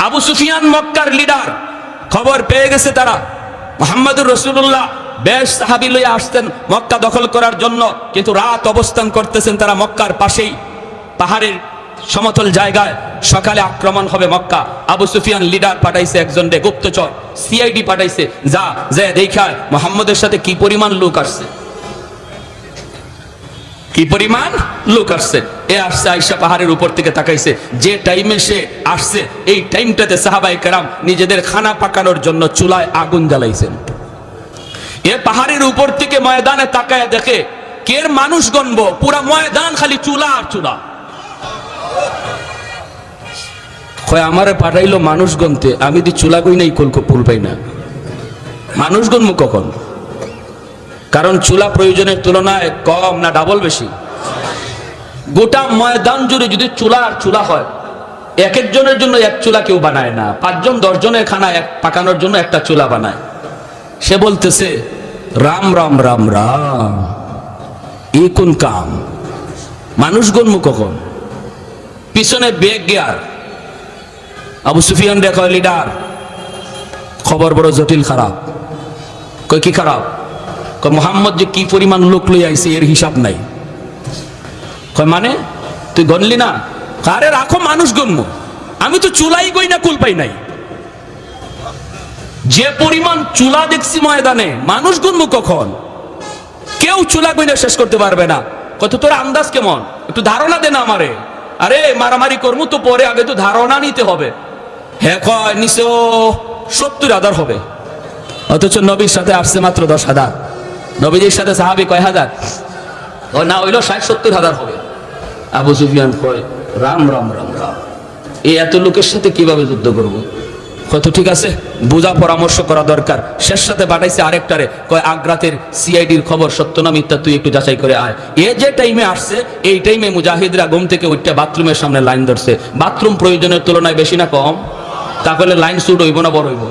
আবু সুফিয়ান মক্কার লিডার, খবর পেয়ে গেছে তারা মুহাম্মদুর রাসূলুল্লাহ বেশ সাহাবী লইয়া আসতেন মক্কা দখল করার জন্য, কিন্তু রাত অবস্থান করতেছেন তারা মক্কার পাশেই পাহাড়ের সমতল জায়গায়। সকালে আক্রমণ হবে মক্কা। আবু সুফিয়ান লিডার পাঠাইছে একজন রে, গুপ্তচর সিআইডি পাঠাইছে, যা দেখা মুহাম্মদের সাথে কি পরিমাণ লোক আসছে, কি পরিমাণ লোক আসছে। এ আসছে আয়েশা পাহাড়ের উপর থেকে তাকাইছে, যে টাইমে সে আসছে এই টাইমটাতে সাহাবায়ে কেরাম নিজেদের খানা পাকানোর জন্য চুলায় আগুন জ্বালাইছেন। এ পাহাড়ের উপর থেকে ময়দানে তাকায় দেখে কের মানুষ গণবো, পুরা ময়দান খালি চুলা আর চুলা। আমারে পাঠাইলো মানুষ গণতে, আমি দি চুলা গই নাই কলকো পুল পাই না, মানুষ গণবো কখন? কারণ চুলা প্রয়োজনের তুলনায় কম না ডাবল বেশি? গোটা ময়দান জুড়ে যদি চুলা আর চুলা হয়, এক একজনের জন্য এক চুলা কেউ বানায় না, 5 জন 10 জনের খানা এক পাকানোর জন্য একটা চুলা বানায়। সে বলতেছে রাম রাম রাম রাম, এ কোন কাম? মানুষ গণ্য কখন? পিছনে বেগ গিয়ার। আবু সুফিয়ান দেখা লিডার, খবর বড় জটিল, খারাপ। কই কি খারাপ? কয় মোহাম্মদ যে কি পরিমাণ লোক লই আইছে এর হিসাব নাই। কয় মানে তুই গণলি না? আরে রাখো, মানুষ গণ্য, আমি তো চুলাই গই না, কুল পাই নাই। যে পরিমাণ চুলা দেখছি ময়দানে, মানুষ গণ্য কখন? কেউ চুলা গইনা শেষ করতে পারবে না। কত তোর আন্দাজ কেমন? একটু ধারণা দে না আমারে। আরে মারামারি করবো তো পরে, আগে তো ধারণা নিতে হবে। হ্যাঁ কয় নিচে 70,000 হবে, অথচ নবীর সাথে আসছে মাত্র 10,000। নবীজির সাথে সাহাবী কয় হাজার? ও না হইলো 60-70,000 হবে। আবু সুফিয়ান কয় রাম রাম রাম রাম, এই এত লোকের সাথে কিভাবে যুদ্ধ করব? কত ঠিক আছে, বুঝা পরামর্শ করা দরকার। শেষ সাথে পাঠাইছে আরেকটারে, কয় আগ্রাতের সিআইডির খবর সত্য না মিথ্যা তুই একটু যাচাই করে আয়। এ যে টাইমে আসছে, এই টাইমে মুজাহিদরা ঘুম থেকে উঠতে বাথরুমের সামনে লাইন ধরছে। বাথরুম প্রয়োজনের তুলনায় বেশি না কম? তাহলে লাইন শুট হইব না বড় হইব?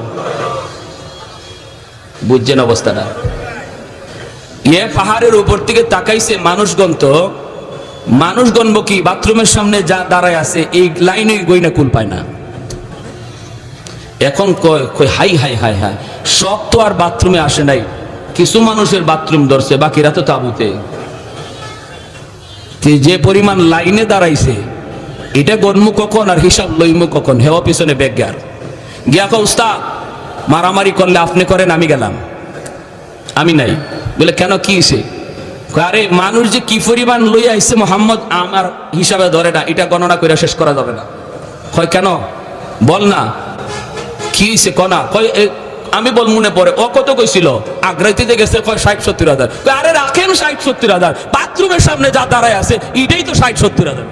বুঝছেন অবস্থাটা? এ পাহাড়ের উপর থেকে তাকাইছে মানুষগণ, তো মানুষগণ কি বাথরুমের সামনে যা দাঁড়ায় আছে এই লাইনে গইনা কুল পায় না। এখন কয় হাই হাই হাই হাই, সব তো আর বাথরুমে আসে নাই, কিছু মানুষের বাথরুম ধরছে, বাকিরা তো তাবুতে। যে পরিমাণ লাইনে দাঁড়াইছে, এটা গণমু কখন আর হিসাব লইমু কখন? হেওয়া পিছনে ব্যাগ গিয়া কো উস্তাদ মারামারি করলে আপনি করেন, আমি গেলাম। আমি নাই। বলে কেন, কি হইছে? আরে মানুষ যে কি পরিমাণ লইয়া আইছে মোহাম্মদ আমার হিসাবে ধরে না, এটা গণনা করে শেষ করা যাবে না। কয় কেন? বল না কি হইছে কনা। কয় আমি বল মনে পড়ে, ও কত কইছিল? আগ্রাইতে গেছে, কয় 60-70,000। আরে রাখেন 60-70,000, বাথরুমের সামনে যা দাঁড়ায় আছে এটাই তো 60-70,000।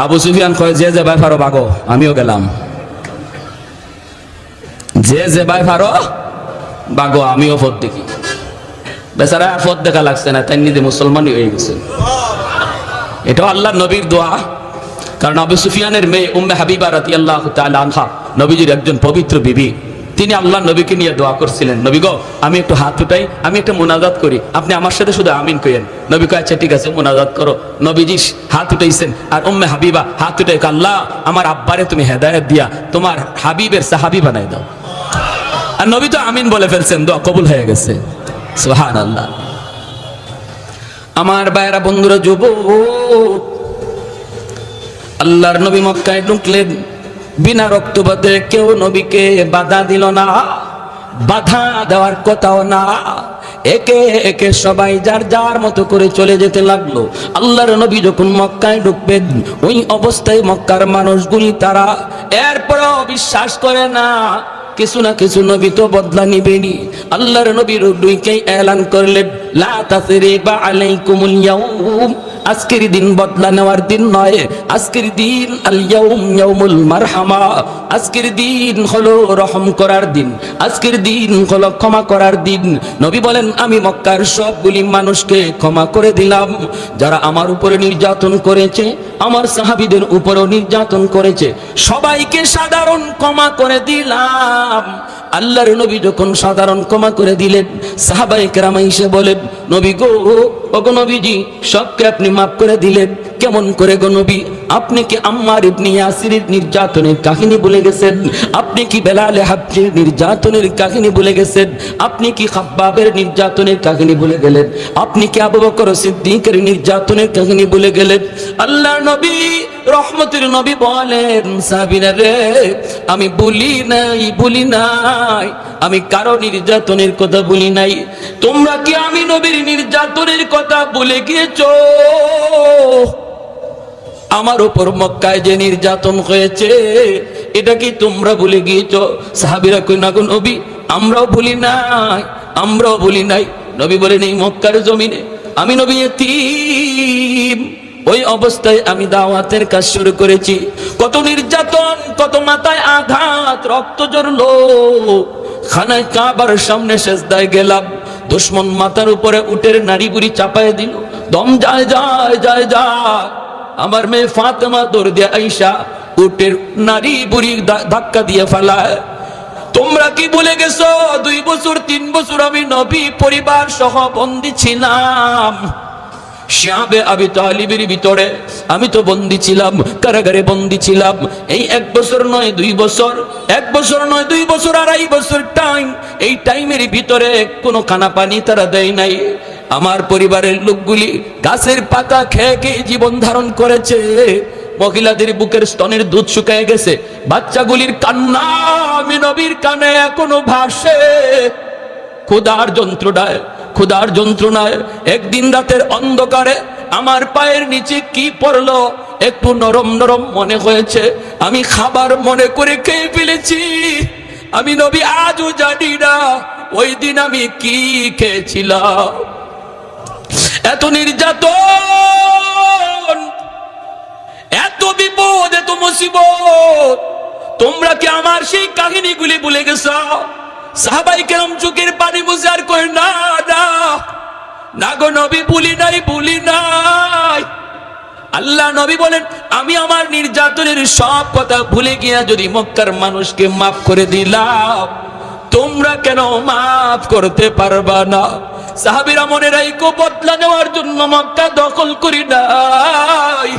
আবু সুফিয়ান কয় যে ভাই ফারো বাগো, আমিও গেলাম। যে ভাই ফারো বাগো, আমিও পথ দেখি। বেচারা পথ দেখা লাগছে না, তাই নিজে মুসলমানই হয়ে গেছে। এটাও আল্লাহর নবীর দোয়া। কারণ আবু সুফিয়ানের মেয়ে উম্মে হাবিবা রাদিয়াল্লাহু তাআলা আনহা, নবীজির একজন পবিত্র বিবি, তিনি আল্লাহর নবীকে নিয়ে দোয়া করছিলেন, নবী গো আমি একটু হাত উঠাই, আমি একটা মুনাজাত করি, আপনি আমার সাথে শুধু আমিন কইেন। নবী কয় আচ্ছা ঠিক আছে, মুনাজাত করো। নবীজি হাত উঠাইছেন, আর উম্মে হাবিবা হাত উঠাই, আল্লাহ আমার আব্বারে তুমি হেদায়েত দিয়া তোমার হাবিবের সাহাবী বানাই দাও। আর নবী তো আমিন বলে ফেলছেন, দোয়া কবুল হয়ে গেছে। সুবহানাল্লাহ। আমার ভাইরা বন্ধুরা, যুবক, আল্লাহর নবী মক্কায় ঢুকলেন, বিনা রক্তপাতে কেউ নবীকে বাধা দিল না, বাধা দেওয়ার কথাও না। একে একে সবাই যার যার মতো করে চলে যেতে লাগলো। আল্লাহর নবী যখন মক্কায় ঢুকবেন, ওই অবস্থায় মক্কার মানুষগুলি তারা এরপরও বিশ্বাস করে না, কিছু না কিছু নবী তো বদলা নিবেনি। আল্লাহর নবীর দুইকেই এলান করলেন, লা তাসরিবা আলাইকুমুল ইয়াউম, আজকের দিন বদলা নেওয়ার দিন নয়, আজকের দিন আল ইয়াউম ইয়াউমুল মারহামা, আজকের দিন হলো রহম করার দিন, আজকের দিন হলো ক্ষমা করার দিন। নবী বলেন আমি মক্কার সবগুলি মানুষকে ক্ষমা করে দিলাম, যারা আমার উপরে নির্যাতন করেছে, আমার সাহাবীদের উপরেও নির্যাতন করেছে, সবাইকে সাধারণ ক্ষমা করে দিলাম। আল্লাহর নবী যখন সাধারণ ক্ষমা করে দিলেন, সাহাবায়ে কেরাম এসে বলেন, নবী গো, ওগো নবীজি, সবকে আপনি মাফ করে দিলেন, কেমন করে গো নবী? আপনি কি আম্মার ইবনে ইয়াসিরের নির্যাতনের কাহিনী ভুলে গেছেন? আপনি কি বেলাল হাবশির নির্যাতনের কাহিনী ভুলে গেছেন? আপনি কি খাব্বাবের নির্যাতনের কাহিনী ভুলে গেলেন? আপনি কি আবু বকর সিদ্দিকের নির্যাতনের কাহিনী ভুলে গেলেন? আল্লাহর নবী রহমতের নবী বলেন, সাহাবীরা রে, আমি বলি নাই, আমি কারো নির্যাতনের কথা বলি নাই। তোমরা কি আমি নবীর নির্যাতনের কথা ভুলে গিয়েছো? আমার উপর মক্কায় যে নির্যাতন হয়েছে, এটা কি তোমরা ভুলে গিয়েছো? সাহাবীরা কই না গো নবী, আমরাও ভুলি নাই, আমরাও ভুলি নাই। নবী বলেন, এই মক্কার জমিনে আমি নবী এতিম, ওই অবস্থায় আমি দাওয়াতের কাজ শুরু করেছি। কত নির্যাতন, কত মাথায় আঘাত, রক্ত ঝরলো। খানায় কাবার সামনে সেজদায় গেলাম, দুশমন মাথার উপরে উটের নাড়ি বুড়ি চাপায় দিল, দম যায় যায় যায় যায়। আমার মেয়ে ফাতেমা দৌড় দিয়ে আইসা উটের নারী বুড়ি ধাক্কা দিয়ে ফেলায়। তোমরা কি ভুলে গেছো 2 বছর 3 বছর আমি নবী পরিবার সহ বন্দী ছিলাম? শিয়াবে আবি তালিবের ভিতরে আমি তো বন্দী ছিলাম, কারাগারে বন্দী ছিলাম। এই 1 বছর নয় 2 বছর, 1 বছর নয় 2 বছর, 2.5 বছর টাইম। এই টাইমের ভিতরে কোনো খানা পানি তারা দেয় নাই। আমার পরিবারের লোকগুলি গাছের পাতা খেয়ে খেয়ে জীবন ধারণ করেছে। মহিলাদের বুকের স্তনের দুধ শুকিয়ে গেছে। বাচ্চাগুলির কান্না আমি নবীর কানে এখনো ভাসে। ক্ষুধার যন্ত্রণায় একদিন রাতের অন্ধকারে আমার পায়ের নিচে কি পড়লো, একটু নরম নরম মনে হয়েছে। আমি খাবার মনে করে খেয়ে ফেলেছি। আমি নবী আজও জানি না ওই দিন আমি কি খেয়েছিলাম। এত নির্যাতন, এত বিপদ, এত মুসিবত, তোমরা কি আমার সেই কাহিনীগুলি ভুলে গেছো? সাহাবায়ে কেরাম চোখের পানি মুছে আর কই না না না গো নবী, ভুলি নাই। আল্লাহ নবী বলেন আমি আমার নির্যাতনের সব কথা ভুলে গিয়া যদি মক্কার মানুষকে মাফ করে দিলাম, তোমরা কেন মাফ করতে পারবা না? সাহাবীরা মনে রাখো বদলা নেওয়ার জন্য মক্কা দখল করি নাই,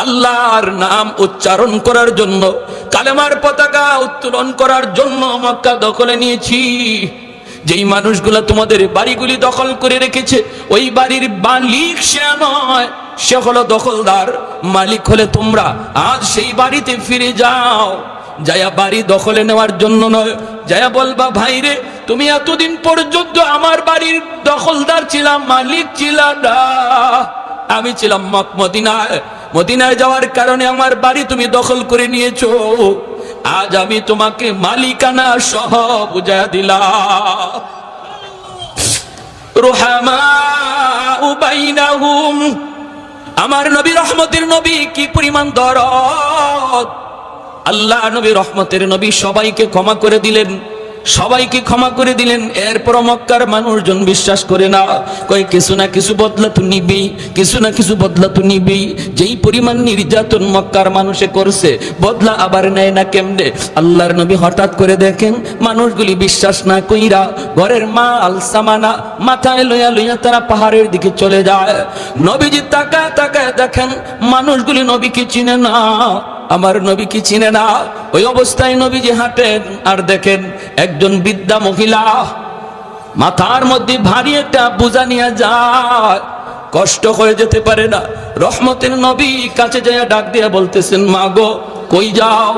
আল্লাহর নাম উচ্চারণ করার জন্য, কালেমার পতাকা উত্তোলন করার জন্য মক্কা দখলে নিয়েছি। যেই মানুষগুলা তোমাদের বাড়িগুলি দখল করে রেখেছে, ওই বাড়ির মালিক সে নয়, সে হলো দখলদার। মালিক হলে তোমরা আজ সেই বাড়িতে ফিরে যাও। যায়া বাড়ি দখলে নেওয়ার জন্য নয়, যায়া বলবা ভাইরে তুমি এতদিন পর্যন্ত আমার বাড়ির দখলদার ছিলাম, মালিক ছিলাম না, আমি ছিলাম মদিনায় যাওয়ার কারণে আমার বাড়ি তুমি দখল করে নিয়েছো। আজ আমি তোমাকে মালিকানা সহ বুঝা দিলাম। রুহামাউ বাইনাহুম, আমার নবী রহমতের নবী কি পরিমাণ দরদ। আল্লাহ নবী রহমতের নবী সবাইকে ক্ষমা করে দিলেন, সবাইকে ক্ষমা করে দিলেন। এরপর মক্কার মানুষজন বিশ্বাস করে না, কয় কিছু না কিছু বদলা তো নিবি, কিছু না কিছু বদলা তো নিবি। যেই পরিমাণ নির্যাতন মক্কার মানুষে করছে, বদলা আবার নেয় না কেমনে? আল্লাহর নবী হঠাৎ করে দেখেন মানুষগুলি বিশ্বাস না কইরা ঘরের মাল সামানা মাথায় লইয়া লইয়া তারা পাহাড়ের দিকে চলে যায়। নবীজি তাকায় তাকায় দেখেন মানুষগুলি নবীকে চিনে না, আমার নবী কি চিনে না। ওই অবস্থায় নবীজি হাঁটেন আর দেখেন একজন বৃদ্ধা মহিলা মাথার মধ্যে ভারী একটা বোঝা নিয়ে যায়, কষ্ট হয়ে যেতে পারে না। রহমতের নবী কাছে যায় ডাক দিয়ে বলতেছেন মা গো কই যাও?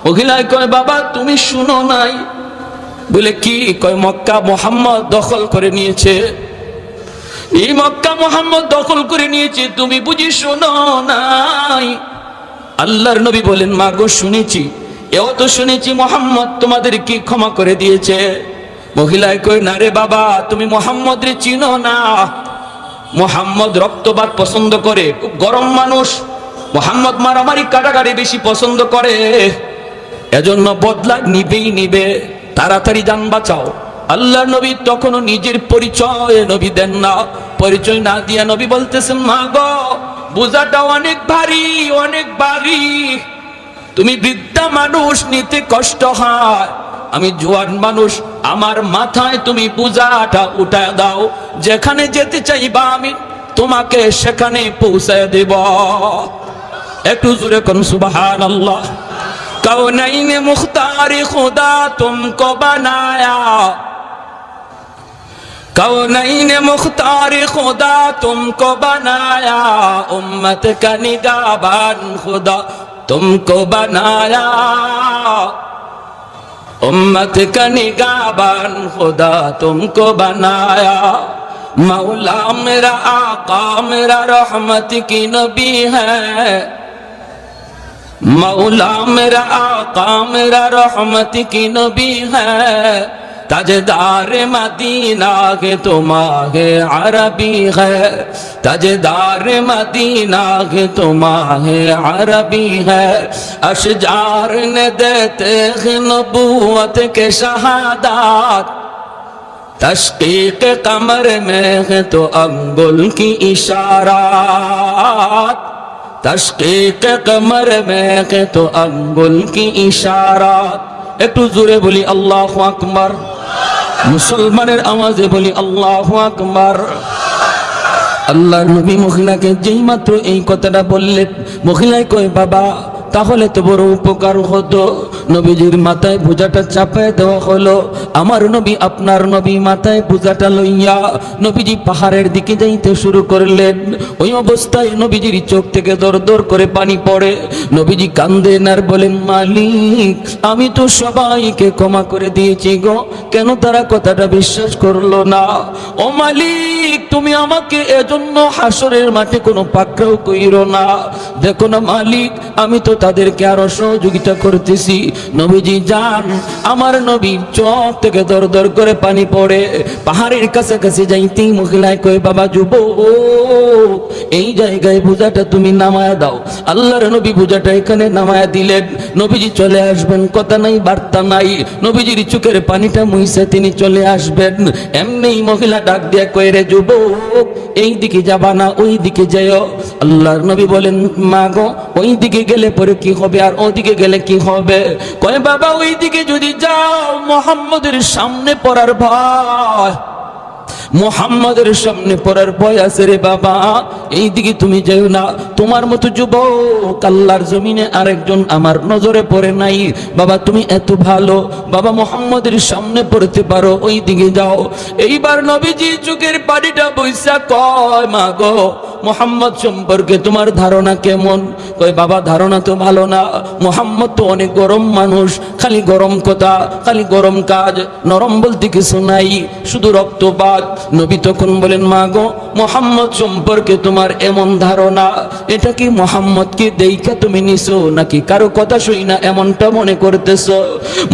মহিলায় কয় বাবা তুমি শুনো নাই? বলে কি? কয় মক্কা মুহাম্মদ দখল করে নিয়েছে, এই মক্কা মুহাম্মদ দখল করে নিয়েছে, তুমি বুঝি শোনো নাই? আল্লাহর নবী বলেন মা গো শুনেছি, এও তো শুনেছি মুহাম্মদ তোমাদের কি ক্ষমা করে দিয়েছে। মহিলায় কই না রে বাবা তুমি মুহাম্মদ রে চিনো না, মুহাম্মদ রক্তপাত পছন্দ করে, খুব গরম মানুষ, মুহাম্মদ মারামারি কাটাকাটি বেশি পছন্দ করে, এজন্য বদলা নিবে, তাড়াতাড়ি জান বাঁচাও। আল্লাহ নবী তখনও নিজের পরিচয় নবী দেন না, পরিচয় না দিয়া নবী বলতেছেন মা গো বোঝাটা অনেক ভারী, তুমি বৃদ্ধা মানুষ নিতে কষ্ট হয়, আমি জোয়ান মানুষ, আমার মাথায় তুমি বোঝাটা উঠায় দাও, যেখানে যেতে চাইবা আমি তোমাকে সেখানে পৌঁছায় দেব। একটু জোরে কোন সুবহানাল্লাহ। कौनैन मुख्तार खुदा तुमको बनाया, कौनैन मुख्तार खुदा तुमको बनाया, उम्मत का निगाहबान खुदा तुमको बनाया, उम्मत का निगाहबान खुदा तुमको बनाया। मौला मेरा आका मेरा रहमत की नबी है, मौला मेरा आका मेरा रहमत की नबी है, ताजदार मदीना के तुम्हारे अरबी है, ताजदार मदीना के तुम्हारे अरबी है। अशजार ने देते हैं नबूवत के शहादत, तशकीक कमर में है तो अंगुल की इशारात, तशकीक कमर में है तो अंगुल की इशारात। একটু জোরে বলি আল্লাহু আকবার। মুসলমানের আওয়াজে বলি আল্লাহু আকবার। আল্লাহর নবী মহিলাকে যেই মাত্র এই কথাটা বললেন, মহিলাই কয় বাবা তাহলে তো বড় উপকার হতো। নবীজির মাথায় বোঝাটা চাপায় দেওয়া হলো। আমার নবী আপনার নবী মাথায় বোঝাটা লইয়া নবীজি পাহাড়ের দিকে যাইতে শুরু করলেন। ওই অবস্থায় নবীজির চোখ থেকে দর দর করে পানি পড়ে। নবীজি কান্দেন আর বলেন মালিক আমি তো সবাইকে ক্ষমা করে দিয়েছি গো, কেন তারা কথাটা বিশ্বাস করলো না? ও মালিক তুমি আমাকে এজন্য হাসরের মাঠে কোনো পাকড়াও কইরো না। দেখো না মালিক আমি তো তাদেরকে আরো সহযোগিতা করতেছি। নবীজি যান, আমার নবীর চোখ থেকে দর দর করে পানি পড়ে। পাহাড়ের কাছাকাছি যাইতেই মহিলায় কয় বাবা যুবক এই জায়গায় বোঝাটা তুমি নামায়া দাও। আল্লাহর নবী বোঝাটা এখানে নামায়া দিলেন। নবীজি চলে আসবেন, কথা নাই বার্তা নাই। নবীজির চোখের পানিটা মুইছে তিনি চলে আসবেন। এমনি মহিলা ডাক দিয়া কয় রে যুবক এই দিকে যাবা না ওই দিকে যাও। আল্লাহর নবী বলেন মা গো ওই দিকে গেলে পরে কি হবে আর ওদিকে গেলে কি হবে? কয় বাবা ওই দিকে যদি যাও মুহাম্মদের সামনে পড়ার ভয়, মুহাম্মদের সামনে পড়ার ভয় আছে রে বাবা, এই দিকে তুমি যাও না। তোমার মতো যুবক আল্লাহর জমিনে আরেকজন আমার নজরে পড়ে নাই। বাবা তুমি এত ভালো, বাবা মুহাম্মদের সামনে পড়তে পারো, ওই দিকে যাও। এইবার নবীজি চোখের পানিটা বইসা কয় মা গো মুহাম্মদ সম্পর্কে তোমার ধারণা কেমন? কয় বাবা ধারণা তো ভালো না, মুহাম্মদ তো অনেক গরম মানুষ, খালি গরম কথা, খালি গরম কাজ, নরম বলতে কিছু নাই, শুধু রক্তপাত। নবী তখন বলেন মা গো মুহাম্মদ সম্পর্কে তোমার এমন ধারণা, এটা কি মুহাম্মদকে দেইখা তুমি নিছো নাকি কারো কথা শুই না এমনটা মনে করতেছো?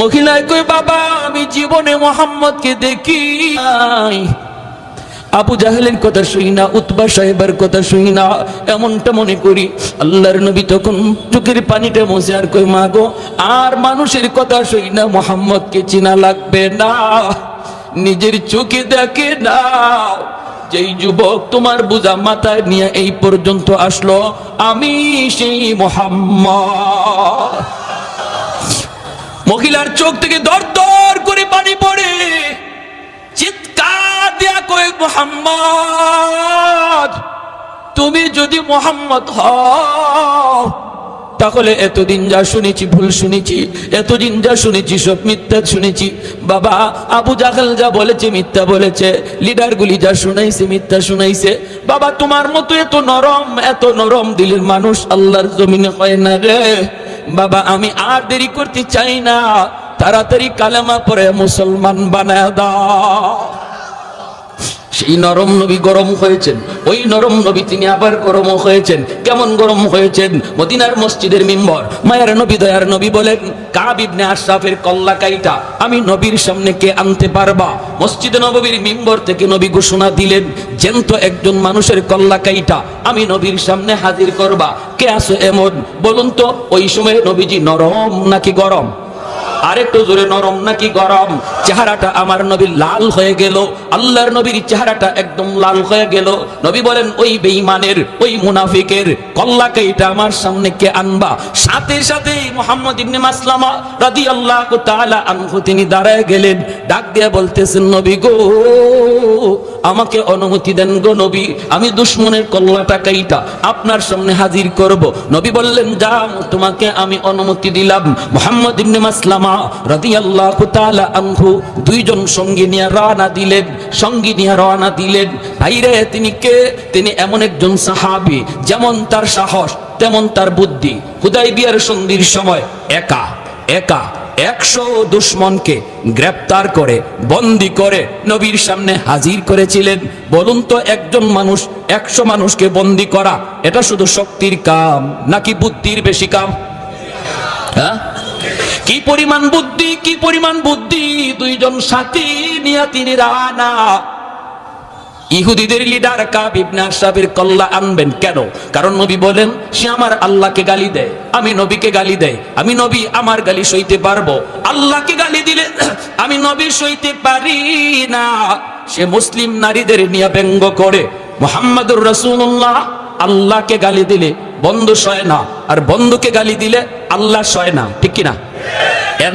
মহিলায় কই বাবা আমি জীবনে মুহাম্মদকে দেখি নাই, আবু জাহেলের কথা শুই না, উতবা সাহেবের কথা শুই না, এমনটা মনে করি। আল্লাহর নবী তখন চোখের পানিটা মুছে আর কই মা গো আর মানুষের কথা শুই না, মুহাম্মদকে চিনা লাগবে না, নিজের চোখে দেখে না। যেই যুবক তোমার বোঝা মাথায় নিয়ে এই পর্যন্ত আসলো আমি সেই মুহাম্মদ। মহিলার চোখ থেকে দর দর করে পানি পড়ে, চিৎকার দিয়া কয় মুহাম্মদ তুমি যদি মুহাম্মদ হও তাহলে এতদিন যা শুনেছি ভুল শুনেছি, এতদিন যা শুনেছি সব মিথ্যা শুনেছি। বাবা আবু জাহেল যা বলেছে মিথ্যা বলেছে, লিডারগুলি যা শুনাইছে মিথ্যা শুনাইছে। বাবা তোমার মতো এত নরম দিলের মানুষ আল্লাহর জমিনে হয় না রে। বাবা আমি আর দেরি করতে চাই না, তাড়াতাড়ি কালেমা পড়ে মুসলমান বানায় দাও। সেই নরম নবী গরম হয়েছেন, ওই নরম নবী তিনি আবার গরম হয়েছেন। কেমন গরম হয়েছেন? মদিনার মসজিদের মিম্বর মায়ের নবী দয়ার নবী বলেন কাব ইবনে আশরাফের কল্লা কাইটা আমি নবীর সামনে কে আনতে পারবা? মসজিদে নববীর মিম্বর থেকে নবী ঘোষণা দিলেন জ্যান্ত একজন মানুষের কল্লা কাইটা আমি নবীর সামনে হাজির করবা। কে আছো এমন বলুন তো? ওই সময় নবীজি নরম নাকি গরম? আরেকটু জোরে নরম নাকি গরম? চেহারাটা আমার নবীর লাল হয়ে গেল, আল্লাহর নবীর চেহারাটা একদম লাল হয়ে গেল। নবী বলেন ওই বেঈমানের ওই মুনাফিকের কল্লাকে এটা আমার সামনে কে আনবা? সাথে সাথে মুহাম্মদ ইবনে মাসলামা রাদিয়াল্লাহু তাআলা আনহু তিনি দাঁড়ায় গেলেন, ডাক দিয়ে বলতেছেন নবী গো আমাকে অনুমতি দেন গো নবী, আমি দুশমনের কল্লাটা কাইটা আপনার সামনে হাজির করব। নবী বললেন যাও তোমাকে আমি অনুমতি দিলাম। মুহাম্মদ ইবনে মাসলামা রাদিয়াল্লাহু তাআলা আনহু দুইজন সঙ্গী নিয়ে রওনা দিলেন। ভাইরে তিনি কে? তিনি এমন একজন সাহাবী যেমন তার সাহস তেমন তার বুদ্ধি। হুদায়বিয়ার সন্ধির সময় একা 100 দুশমনকে গ্রেপ্তার করে বন্দী করে নবীর সামনে হাজির করেছিলেন। বলুন তো একজন মানুষ 100 মানুষকে বন্দী করা এটা শুধু শক্তির কাম নাকি বুদ্ধির বেশি কাম? হ্যাঁ কি পরিমাণ বুদ্ধি! দুইজন সাথী নিয়ে তিনি রওনা। ইহুদিদের লিডার কাব ইবনে আশরাফের কল্লা আনবেন কেন? কারণ নবী বলেন সে আমার আল্লাহকে গালি দেয়, আমি নবীকে গালি দেয়, আমি নবী আমার গালি সইতে পারবো। আল্লাহকে গালি দিলে আমি নবী সইতে পারি না। সে মুসলিম নারীদের নিয়ে ব্যঙ্গ করে। মুহাম্মাদুর রাসূলুল্লাহ আল্লাহকে গালি দিলে বন্ধু সয় না, আর বন্ধুকে গালি দিলে আল্লাহ সয় না, ঠিক কিনা? এর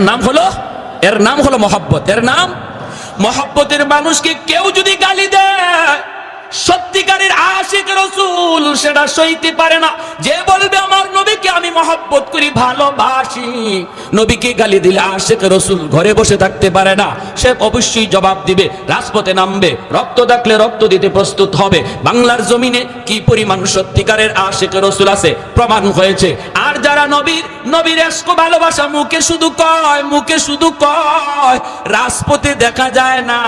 নাম হলো মহব্বত। এর নাম মহব্বতের মানুষকে কেউ যদি গালি দেয়, সত্যিকারের আশিক রাসূল সেটা সইতে পারে না। যে বলবে আমার নবীকে আমি মহব্বত করি, ভালোবাসি, নবীকে গালি দিলে আশিক রাসূল ঘরে বসে থাকতে পারে না। সে অবশ্যই জবাব দিবে, রাজপথে নামবে, রক্ত দেখলে রক্ত দিতে প্রস্তুত হবে। বাংলার জমিনে কি পরিমাণ সত্যিকারের আশিক রাসূল আছে প্রমাণ হয়েছে। আর যারা নবীর ইশক ভালোবাসা মুখে শুধু কয়, রাজপথে দেখা যায় না,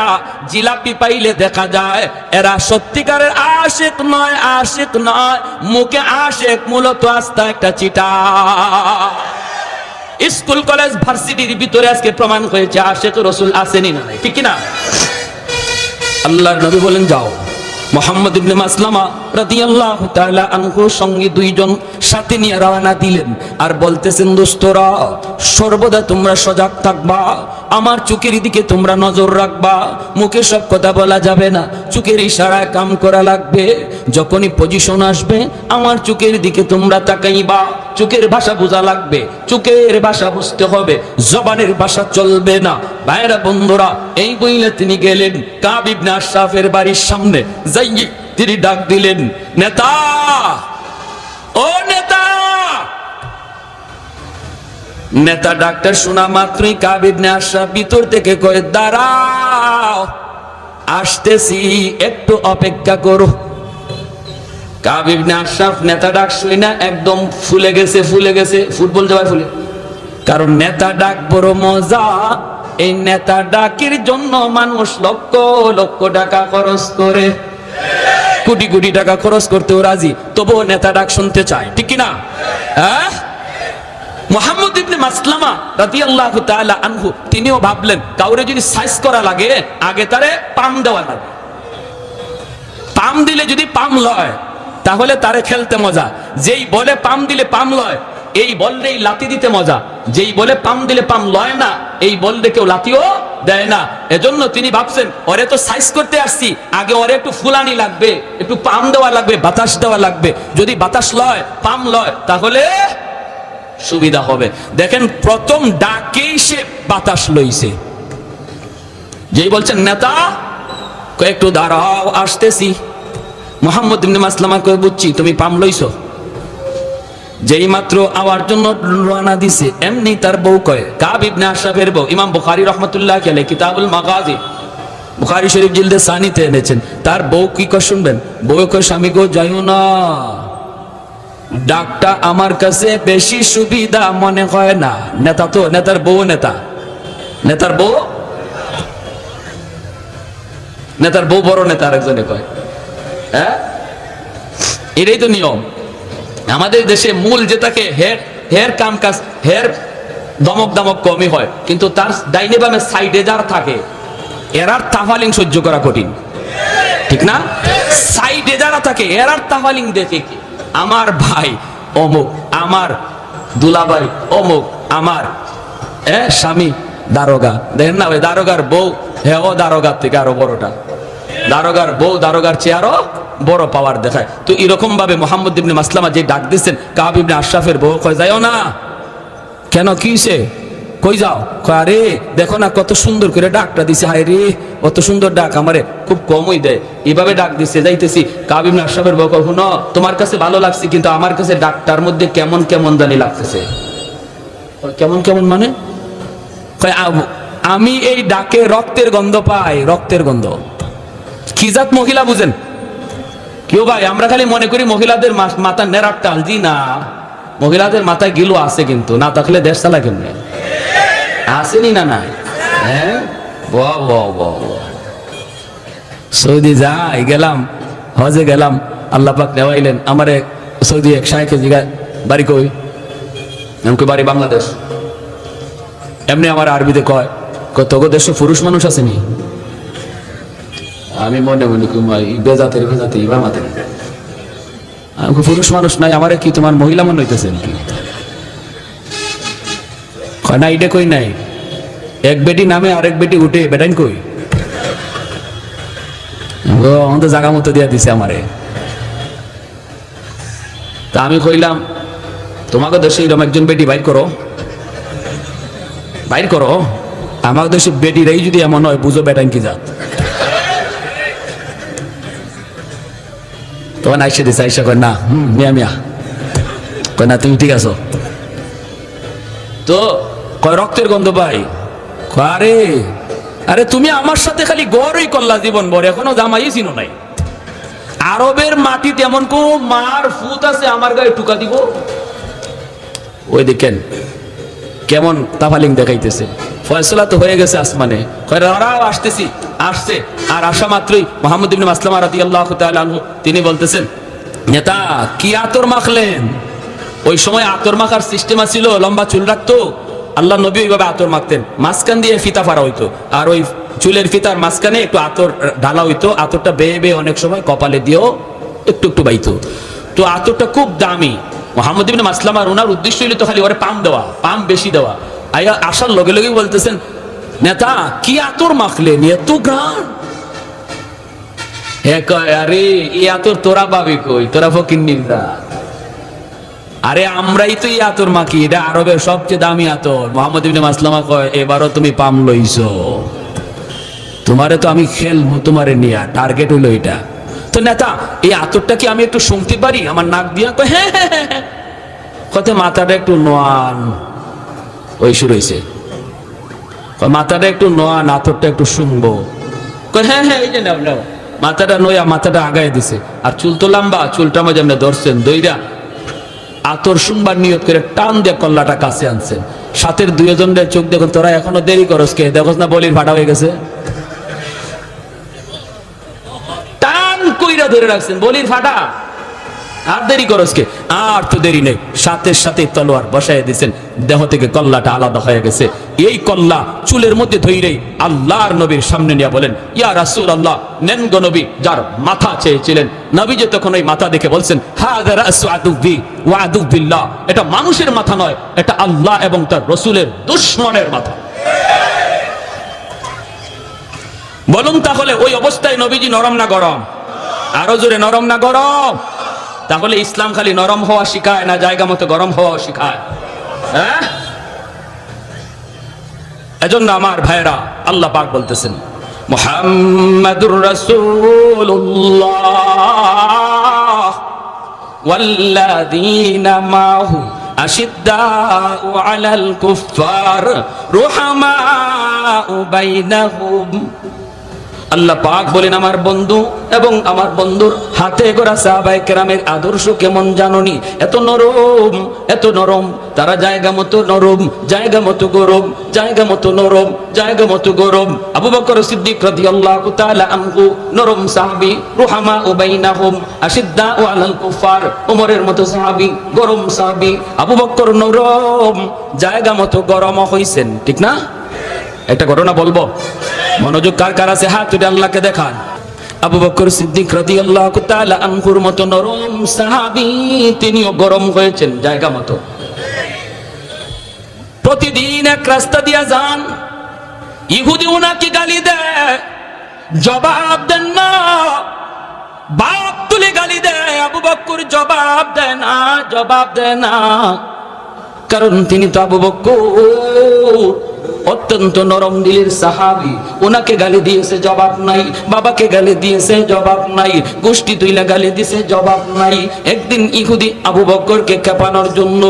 জিলাপি পাইলে দেখা যায়, এরা সত্যিকারের আশিক নয়, মুখে আশিক, মূলত আস্থা একটা চিটা। স্কুল কলেজ ভার্সিটির ভিতরে আজকে প্রমাণ হয়েছে আশিক রাসূল আসেনি না, ঠিক কিনা? আল্লাহর নবী বলেন যাও। মুহাম্মদ ইবনে মাসলামা রাদিয়াল্লাহু তাআলা আনহু সঙ্গে দুইজন সাথে নিয়ে রওনা দিলেন, আর বলতেছেন দোস্তরা সর্বদা তোমরা সজাগ থাকবা, আমার চোখের দিকে তোমরা নজর রাখবা। মুখে সব কথা বলা যাবে না, চোখের ইশারায় কাম করা লাগবে। যখনই পজিশন আসবে আমার চোখের দিকে তোমরা তাকাইবা, চোখের ভাষা বোঝা লাগবে, চোখের ভাষা বুঝতে হবে, জবানের ভাষা চলবে না। ভাইরা বন্ধুরা, এই বইলে তিনি গেলেন কাব ইবনে আশরাফের বাড়ির সামনে, যাই তিনি ডাক দিলেন, নেতা, ও নেতা। নেতা ডাক্তার শোনা মাত্রই কাব ইবনে আশরাফ ভিতর থেকে কয়ে, দাঁড়াও, আসতেছি, একটু অপেক্ষা করো। কাব ইবনে আশরাফ নেতা ডাক শুই না একদম ফুলে গেছে, ফুটবল জবাই ফুলে। কারণ নেতা ডাক বড় মজা। এই নেতা ডাকের জন্য মানুষ লক্ষ লক্ষ টাকা খরচ করে, কোটি কোটি টাকা খরচ করতেও রাজি, তবুও নেতা ডাক শুনতে চায়, ঠিক কিনা? হ্যাঁ, মুহাম্মদ ইবনে মাসলামা রাদিয়াল্লাহু তাআলা আনহু তিনিও ভাবলেন কাউরে যদি সাইজ করা লাগে আগে তারে পাম দেওয়া লাগে। পাম দিলে যদি পাম লয় তাহলে তারে খেলতে মজা। যেই বলে পাম দিলে পাম লয়, এই বললেই লাতি দিতে মজা। যেই বলে পাম দিলে পাম লয় না, এই বললে কেউ লাতিও দেয় না। এজন্য তিনি ভাবছেন ওরে তো সাইজ করতে আসছি, আগে ওরে একটু ফুলানি লাগবে, একটু পাম দেওয়া লাগবে, বাতাস দেওয়া লাগবে। যদি বাতাস লয়, পাম লয়, তাহলে সুবিধা হবে। দেখেন প্রথম ডাকেই সে বাতাস লইছে। যেই বলছেন নেতা, একটু দাঁড়াও, আসতেছি। মুহাম্মদ ইবনে মাসলামা কয়ে, বুঝছি তুমি পাম লইছো। যেই মাত্র আওয়ার জন্য রওনা দিছে, এমনি তার বউ কয়, কাব ইবনে আশরাফের বউ, ইমাম বুখারী রাহমাতুল্লাহি আলাইহি কিতাবুল মাগাজি, বুখারী শরীফ জিলদে সানিতে এনেছেন। তার বউ কি কয় শুনবেন? বউ কয়, স্বামী গো যাইও না, ডাকটা আমার কাছে বেশি সুবিধা মনে হয় না। নেতা তো, নেতার বউ, নেতার বউ বড় নেতা, আরেকজনে কয়। হ্যাঁ, এটাই তো নিয়ম আমাদের দেশে। মূল যেটাকে হের কাম কাজ, হের দমক কমই হয়, কিন্তু তার ডাইনে বামে সাইডে যারা থাকে এরার তাফালিং সহ্য করা কঠিন, ঠিক না? সাইডে যারা থাকে এরার তাফালিং দেখে কি, আমার ভাই অমুক, আমার দুলাভাই অমুক, আমার স্বামী দারোগা, দেখেন না ওই দারোগার বউ, হ্যাঁ ও দারোগার থেকে আরো বড়টা, দারোগার বউ দারোগার চেয়ে আরো বড় পাওয়ার দেখায়। তো এরকম ভাবে মুহাম্মদ ইবনে মাসলামা যে ডাক দিচ্ছেন, কাব ইবনে আশরাফের বউ কয়, যাইও না। কেন, কিসে? কই যাও? আরে দেখো না কত সুন্দর করে ডাকটা দিছে, হায় রে কত সুন্দর ডাক, আমারে খুব কমই দেয়, এইভাবে ডাক দিচ্ছে, যাইতেছি। কাব ইবনে আশরাফের বউ কয়, শুনো, তোমার কাছে ভালো লাগছে, কিন্তু আমার কাছে ডাকটার মধ্যে কেমন কেমন জানি লাগতেছে। কেমন কেমন মানে? আমি এই ডাকে রক্তের গন্ধ পাই, রক্তের গন্ধ। কি জাত মহিলা বুঝেন কেউ ভাই? আমরা খালি মনে করি মহিলাদের মাথা নেড়ার টাল, জি না, মহিলাদের মাথায় গিলো আছে, কিন্তু না থাকলে দেশ চালা কেমনে? আসেনি না? নাই? হ্যাঁ, সৌদি যাই গেলাম, হজে গেলাম, আল্লাহ পাক নেওয়াইলেন আমারে। সৌদি এক শায়েখে জিগায়, বাড়ি কই? এমনকি বাড়ি বাংলাদেশ। এমনি আমার আরবিতে কয়, কত দেশ পুরুষ মানুষ আসেনি? আমি মনে বেজাতের ইমামাতের পুরুষ মানুষ নাই, আমারে কি তোমার মহিলা মনে হইতেছে নাকি? না, এটা কই নাই, এক বেটি নামে আরেক বেটি উঠে বেটাইন কই ও আমাদের জায়গা মতো দিয়া দিছে আমারে। তা আমি কইলাম তোমাকে দেশে এরকম একজন বেটি বাইর করো, বাইর করো। আমার দেশে বেটিরাই যদি এমন হয় বুঝো বেটাইন কি জাত। তখন আইসা দিছে, আইসা কয় না মিয়া মিয়া, কয় না তুমি ঠিক আছো তো? কয় রক্তের গন্ধ পাই। আরে আরে তুমি আমার সাথে খালি গড়ই করলা জীবন ভর, এখনো জামাই চিনো নাই। আরবের মাটিতে এমন কো মার ফুত আছে আমার গায়ে টুকা দিব। ওই দেখেন কেমন তাফালিং দেখাইতেছে। ফয়সালা তো হয়ে গেছে আসমানে, আসতেছি আসছে। আর আসা মাত্রই মুহাম্মদ ইবনে মাসলামা রাদিয়াল্লাহু তাআলা আনহু তিনি বলতেছেন, নেতা কি আতর মাখলেন? ওই সময় আতর মাখার সিস্টেম ছিল, লম্বা চুল রাখতো আল্লাহ নবী, ওইভাবে আতর মাখতেন। মাঝখান দিয়ে ফিতা ফাড়া হইতো, আর ওই চুলের ফিতার মাঝখানে একটু আতর ঢালা হইতো। আতরটা বেয়ে বেয়ে অনেক সময় কপালে দিয়েও একটু একটু বাইতো। তো আতরটা খুব দামি। মুহাম্মদ ইবনে মাসলামার ওনার উদ্দেশ্য হইল তো খালি ওরে পাম দেওয়া, পাম বেশি দেওয়া। আইয়া আসার লগে লগে বলতেছেন, নেতা কি আতর মাখলেন, এত ঘ্রাণ? আরে এই আতর তোরা পাবি কই, তোরা ফকিন্নির জাত। আরে আমরাই তো এই আতর মাখি, এটা আরবের সবচেয়ে দামি আতর। মুহাম্মদ ইবনে মাসলামা কয়, এবারও তুমি পাম লইছো, তোমারে তো আমি খেলবো, তোমারে নিয়া টার্গেট হইলো এটা। তো নেতা এই আতরটা কি আমি একটু শুনতে পারি আমার নাক দিয়া? কয় হ্যাঁ হ্যাঁ হ্যাঁ। কত মাথাটা একটু নোয়ান, ওই শুরু হয়েছে। মাথাটা একটু নোয়ান, আতরটা একটু শুনবো। কয় হ্যাঁ হ্যাঁ, এই যে নাও নাও। মাথাটা নয়া, মাথাটা আগায় দিছে। আর চুল তো লম্বা, চুলটা মাঝে আপনি ধরছেন দইরা আতর শুনবার নিয়ত করে টান দিয়ে কল্লাটা কাছে আনছেন। সাথের দুইজনের চোখ দেখুন, তোরা এখনো দেরি করস কে? দেখোস না বলির ফাটা হয়ে গেছে। টান কইরা ধরে রাখছেন, বলির ফাটা, আর দেরি করস কে? আর তো দেরি নেই, সাথে সাথে তলোয়ার বসায় দিয়েছেন। দেহ থেকে কল্লাটা আলাদা হয়ে গেছে। এই কল্লা চুলের মধ্যে ধইরেই আল্লাহর নবীর সামনে নিয়ে বলেন, ইয়া রাসূলুল্লাহ, নেন গো নবী। যার মাথা চেয়েছিলেন, নবী যে তখন ওই মাথা দেখে বলছেন, হাযা রাসু আদুবি ওয়া আদুবিল্লাহ, এটা মানুষের মাথা নয়, এটা আল্লাহ এবং তার রাসূলের দুশমনের মাথা। বলুন তাহলে ওই অবস্থায় নবীজি নরম না গরম? আরো জোরে, নরম না গরম? তাহলে ইসলাম খালি নরম হওয়া শিখায় না, জায়গা মতো গরম হওয়া শিখায়? হ্যাঁ, এজন্য আমার ভাইরা আল্লাহ পাক বলতেছেন, মুহাম্মাদুর রাসূলুল্লাহ ওয়াল্লাযীনা মাহু আশিদ্দাউ আলাল কুফফার রুহামাউ বাইনাহুম। আল্লাহ পাক বলেন, আমার বন্ধু এবং আমার বন্ধুর হাতে গড়া সাহাবায়ে কেরামের আদর্শ কেমন জাননি? এত নরম, এত নরম। তারা জায়গা মতো নরম, জায়গা মতো গরম, জায়গা মতো নরম, জায়গা মতো গরম। আবু বকর সিদ্দিক রাদিয়াল্লাহু তাআলা আনহু নরম সাহাবী, রুহামা বাইনাহুম আশিদ্দাউ আলাল কুফার। ওমরের মতো সাহাবী, গরম সাহাবী। আবু বকর নরম, জায়গা মতো গরম হইছেন, ঠিক না? একটা ঘটনা বলবো, মনোযোগ কার কার আছে হাত তুলে আল্লাহকে দেখান। আবু বকর সিদ্দিক রাদিয়াল্লাহু তাআলা আনহুর মতো নরম সাহাবী, তিনিও গরম হয়েছেন জায়গা মতো। প্রতিদিন এক রাস্তা দিয়া যান, ইহুদি উনাকে গালি দেয়, জবাব দেন না। বাপ তুলে গালি দেয়, আবু বকর জবাব দেয় না, জবাব দেয় না। কারণ তিনি তো আবু বকর অত্যন্ত নরম দিলের সাহাবী। ওনাকে গালি দিয়েছে, জবাব নাই। বাবাকে গালি দিয়েছে, জবাব নাই। গোষ্ঠী তুইলা গালি দিয়েছে, জবাব নাই। একদিন ইহুদি আবু বকরকে খেপানোর জন্য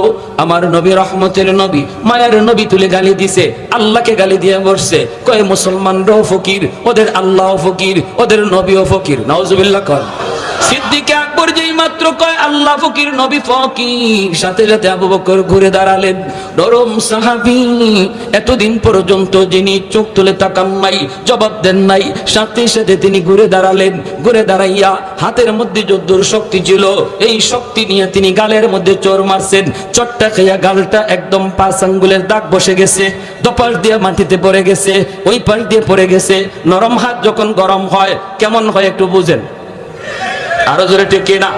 আমার নবী, রহমতের নবী, মায়ের নবী তুলে গালি দিছে, আল্লাহকে গালি দিয়ে বসছে। কয় মুসলমানরাও ফকির, ওদের আল্লাহও ফকির, ওদের নবীও ফকির। নাউজুবিল্লাহ কর। সিদ্দিক আকবর যেই মাত্র কয় আল্লাহ ফকির, নবী ফকির, সাথে সাথে আবু বকর ঘুরে দাঁড়ালেন। নরম সাহাবী, এতদিন পর্যন্ত যিনি চোখ তুলে তাকান নাই, জবাব দেন নাই, সাথে সাথে তিনি ঘুরে দাঁড়ালেন। ঘুরে দাঁড়াইয়া হাতের মধ্যে যদ্দুর শক্তি ছিল, এই শক্তি নিয়ে তিনি গালের মধ্যে চোর মারছেন। চটটা খেয়া গালটা একদম 5 আঙ্গুলের দাগ বসে গেছে, দপাস দিয়ে মাটিতে পড়ে গেছে, ওই পাশ দিয়ে পড়ে গেছে। নরম হাত যখন গরম হয় কেমন হয় একটু বুঝেন? আরো জোরে ঠিক না?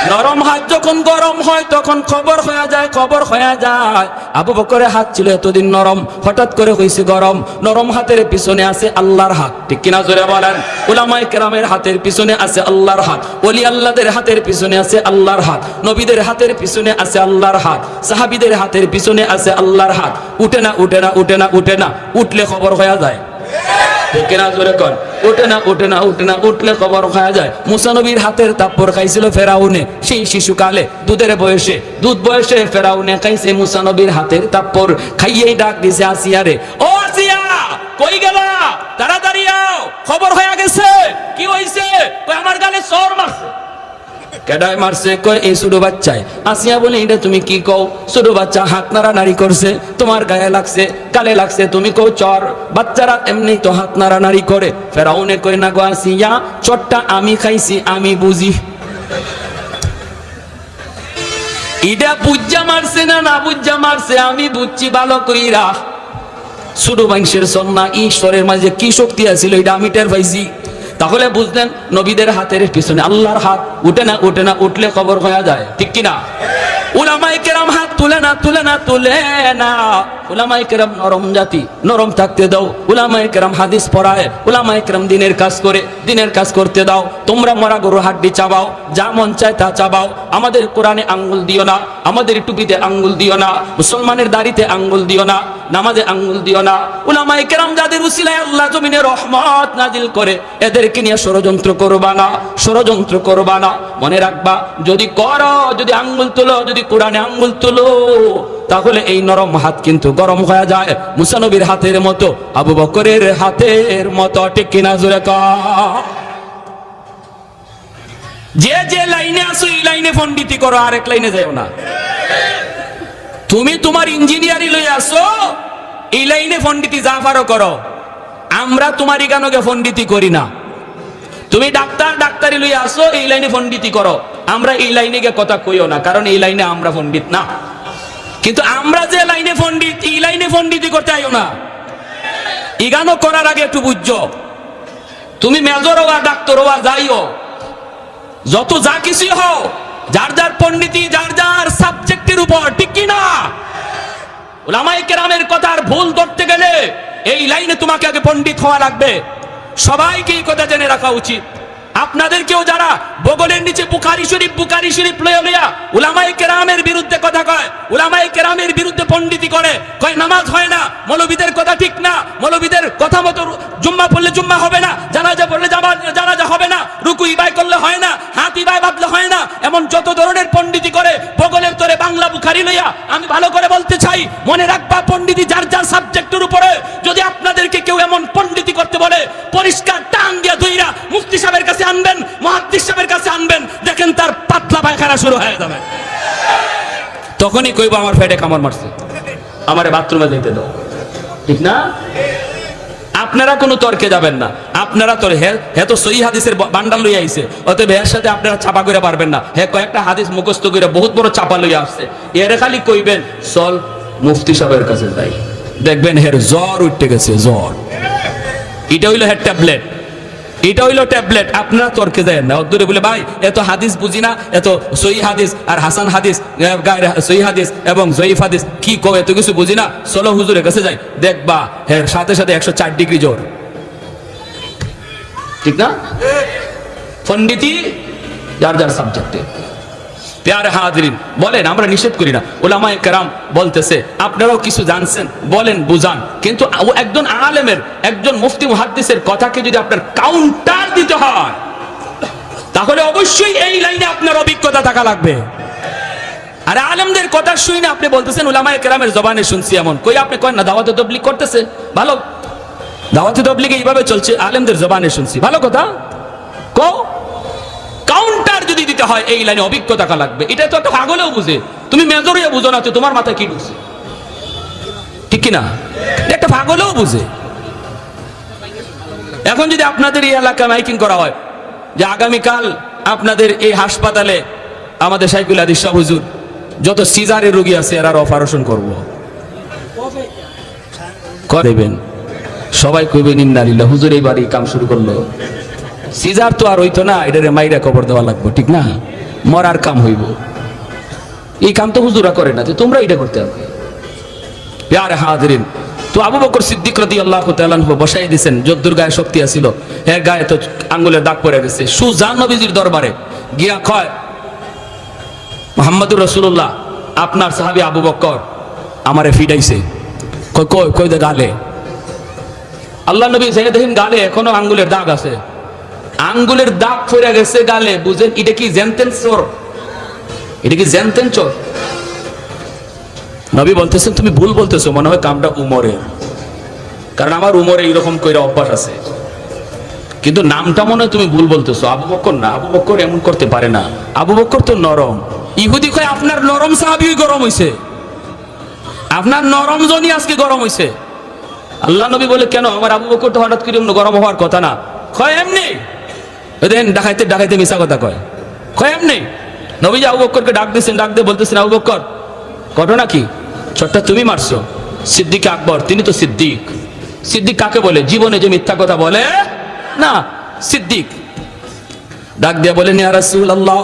নরম হাত যখন গরম হয় তখন খবর হয়ে যায়, খবর হয়ে যায়। আবু বকরের হাত ছিল এতদিন নরম, হঠাৎ করে হয়েছে গরম। নরম হাতের পিছনে আছে আল্লাহর হাত, ঠিক কিনা জোরে বলেন? উলামায়ে কেরামের হাতের পিছনে আছে আল্লাহর হাত, ওলি আল্লাহদের হাতের পিছনে আছে আল্লাহর হাত, নবীদের হাতের পিছনে আছে আল্লাহর হাত, সাহাবীদের হাতের পিছনে আছে আল্লাহর হাত। উঠে না, উঠে না, উঠে না, উঠে না, উঠলে খবর হয়ে যায়, ঠিক কিনা জোরে কর? উঠে না, উঠে না, উঠে না, উঠলে খবর খাওয়া যায়। মুসা নবীর হাতের তাপ্পর খাইছিল ফেরাউনে, সেই শিশুকালে দুধের বয়সে, দুধ বয়সে ফেরাউনে খাইছে মুসা নবীর হাতের তাপ্পর। খাইয়েই ডাক দিছে আসিয়ারে, ও আসিয়া কই গেলা, তাড়াতাড়ি আও, খবর হয়ে গেছে। কি হইছে? কই আমার গালে চড় মারছে। কেডায় মারছে? কয় এই ছোট বাচ্চায়। আসিয়া বলে এটা তুমি কি কও? ছোট বাচ্চা হাত নাড়ানাড়ি করছে, তোমার গায়ে লাগছে, গালে লাগছে, তুমি কও চর। বাচ্চারা এমনি তো হাত নাড়ানাড়ি করে। ফেরাউনে কয় না গো আসিয়া, চরটা আমি খাইছি, আমি বুঝি। এটা বুঝা মারছে না না বুঝা মারছে আমি বুঝছি ভালো কইরা। ছোট মানুষের সন্না ঈশ্বরের মাঝে কি শক্তি আছিল এটা আমি টের পাইছি। তাহলে বুঝলেন নবীদের হাতের পিছনে আল্লাহর হাত। উঠে না, উঠে না, উঠলে খবর হয়ে যায়, ঠিক কিনা? উলামায়ে কেরাম হাত তুলে না, তুলে না, তুলে না। উলামায়ে কেরাম নরম জাতি, নরম থাকতে দাও। উলামায়ে কেরাম হাদিস পড়ায়, উলামায়ে কেরাম দিনের কাজ করে, দিনের কাজ করতে দাও। তোমরা মরা গরুর হাড্ডি চাবাও, যা মন চায় তা চাবাও। আমাদের কোরআনে আঙ্গুল দিও না, আমাদের টুপিতে আঙ্গুল দিও না, মুসলমানের দাড়িতে আঙ্গুল দিও না, নামাজে আঙ্গুল দিও না। উলামায়ে কেরাম যাদের উসিলায় আল্লাহ জমিনে রহমত নাজিল করে, এদেরকে নিয়ে ষড়যন্ত্র করবা না, ষড়যন্ত্র করবা না। মনে রাখবা, যদি করো, যদি আঙ্গুল তুলো, যদি কোরআনে আঙ্গুল তুলো, তাহলে এই নরম হাত কিন্তু গরম হয়ে যায়, মুসা নবীর হাতের মতো, আবু বকরের হাতের মতো, ঠিক কিনা জোরে কও? যে যে লাইনে আসো এই লাইনে পণ্ডিতি করো, আরেক লাইনে যাও না। তুমি তোমার ইঞ্জিনিয়ারি লই আসো, এই লাইনে পণ্ডিতি যা পারো করো। আমরা তোমার ইগানোকে পণ্ডিতি করি না। তুমি ডাক্তার, ডাক্তারি লই আসো, এই লাইনে পণ্ডিতি করো। আমরা এই লাইনে গিয়ে কথা কইও না, কারণ এই লাইনে আমরা পণ্ডিত না। কিন্তু আমরা যে লাইনে পণ্ডিত, এই লাইনে পণ্ডিতি করতে আইও না। ইগানো করার আগে একটু বুঝছো, তুমি মেজর হওয়া, ডাক্তার হওয়া, যাইও, যত যা কিছু হও, যার যার পণ্ডিতি যার যার সাবজেক্টের উপর, ঠিক কি না? উলামায়ে কেরামের কথার ভুল ধরতে গেলে এই লাইনে তোমাকে আগে পণ্ডিত হওয়া লাগবে। সবাইকে এই কথা জেনে রাখা উচিত। আপনাদেরকেও যারা বগলের নিচে বুখারী শরীফ লইয়া লইয়া উলামায়ে কেরামের বিরুদ্ধে কথা কয়, উলামায়ে কেরামের বিরুদ্ধে পণ্ডিতি করে, কয় নামাজ হয় না, মৌলবীদের কথা ঠিক না, মৌলবীদের কথা মতো জুম্মা পড়লে জুম্মা হবে না, জানাজা পড়লে জানাজা হবে না, রুকু ইবাই করলে হয় না, হাত ইবাই বাঁধলে হয় না, এমন যত ধরনের পণ্ডিতি করে বগলের তোরে বাংলা বুখারী লইয়া। আমি ভালো করে বলতে চাই, মনে রাখবা, পণ্ডিতি যার যার সাবজেক্টের উপরে। যদি আপনাদেরকে কেউ এমন পণ্ডিতি করতে বলে, পরিষ্কার টান দিয়া ধইরা মুফতি সাহেবের কাছে আনবেন, মুহাদ্দিস সাহেবের কাছে আনবেন, দেখেন তার পাতলা পায়খানা শুরু হয়ে যাবে। তখনই কইব আমার পেটে কামড় মারছে, আমারে বাথরুমে যেতে দাও, ঠিক না? আপনারা কোনো তর্কে যাবেন না। আপনারা তো হে তো সহিহ হাদিসের বান্ডাল লইয়া আইছে, অতএব এর সাথে আপনারা চাপা করে পারবেন না। হে কয়েকটা হাদিস মুখস্থ করে বহুত বড় চাপা লইয়া আসছে, এর খালি কইবেন চল মুফতি সাহেবের কাছে যাই, দেখবেন হের জ্বর উঠতে গেছে, জ্বর। এটা হইলো হের ট্যাবলেট, এটা হইলো ট্যাবলেট। আপনারা তর্কে যায় না, অদূরে বলে ভাই এত হাদিস বুঝি না, এত সহিহ হাদিস আর হাসান হাদিস, সহিহ হাদিস এবং জয়ীফ হাদিস কি কয়, এত কিছু বুঝি না, চলো হুজুরের কাছে যাই, দেখবা এর সাথে সাথে 104 ডিগ্রি জ্বর, ঠিক না? পণ্ডিতি যার যার সাবজেক্টে। প্যারে হাজিরিন, বলেন, আমরা নিষেধ করি না। উলামায়ে কেরাম বলতেছে আপনারাও কিছু জানছেন, বলেন, বুঝান, কিন্তু একজন আলেমের, একজন মুফতি মুহাদ্দিসের কথাকে যদি আপনার কাউন্টার দিতে হয়, তাহলে অবশ্যই এই লাইনে আপনার অভিজ্ঞতা থাকা লাগবে। আর আলেমদের কথা শুই না আপনি বলতেছেন উলামায়ে কেরামের জবানে শুনছি, এমন কই আপনি করেন না? দাওয়াতে তাবলীগ করতেছে, ভালো, দাওয়াতে তাবলীগ এইভাবে চলছে, আলেমদের জবানে শুনছি, ভালো কথা। কাউন্টার যদি দিতে হয় এই লাইনে অভিজ্ঞতা থাকা লাগবে। এটা তো একটা পাগলেও বুঝে, তুমি মেজরিয়া বুঝো না, তো তোমার মাথায় কি ঢুকছে, ঠিক কিনা? একটা পাগলেও বুঝে। এখন যদি আপনাদের এই এলাকায় মাইকিং করা হয় যে আগামীকাল আপনাদের এই হাসপাতালে আমাদের শাইখুল হাদিস সাহেব হুজুর যত সিজারের রোগী আছে এরা অপারেশন করবো, করবেন, সবাই কইবেন ইন্না লিল্লাহ, হুজুর এইবার এই কাম শুরু করলো। সিজার তো আর হইতো না, এটারে মাইরা কবর দেওয়া লাগবে, ঠিক না? মরার কাম হইব। এই কাম তো হুজুরা করে না, তোমরা এটা করতে হবে। প্যারে হাজিরিন, তো আবু বকর সিদ্দিক রাদিয়াল্লাহু তাআলা আনহু বসাই দিয়েছেন, যদ্দুর গায়ে শক্তি আছিল, এর গায়ে তো আঙ্গুলের দাগ পড়ে গেছে। সুজান নবীজির দরবারে গিয়া কয়, মুহাম্মদুর রাসূলুল্লাহ, আপনার সাহাবী আবু বকর আমারে ফিডাইছে। কই কই কই দে গালে। আল্লাহ নবী যাই দেখেন গালে এখনো আঙ্গুলের দাগ আছে, আঙ্গুলের দাগ পড়ে গেছে গালে। বুঝেন এটা কি জেনতেন চোর? এটা কি জেনতেন চোর? নবী বলতেছেন তুমি ভুল বলতেছো, মনে হয় কামটা উমরের, কারণ আমার উমরে এইরকম কইরা অভ্যাস আছে, কিন্তু নামটা মনে হয় তুমি ভুল বলতেছো। আবু বকর না, আবু বকর এমন করতে পারে না, আবু বকর তো নরম। ইহুদি কয় আপনার নরম সাহাবী গরম হইছে, আপনার নরম জনই আজকে গরম হইছে। আল্লাহ নবী বলে কেন, আমার আবু বকর তো হঠাৎ করে গরম হওয়ার কথা না। কয় এমনি, দেখেন ডাকাইতে ডাকাইতে মিশা কথা কয়। কয় এমনি। নবী আবু বকরকে ডাক দিয়েছেন, ডাক দিয়ে বলতেছেন আবু বকর ঘটনা কি? ছোটটা তুমি মারছো। সিদ্দিক আকবর, তিনি তো সিদ্দিক। সিদ্দিক কাকে বলে? জীবনে যে মিথ্যা কথা বলে না, সিদ্দিক। ডাক দিয়া বলেন ইয়া রাসূলুল্লাহ,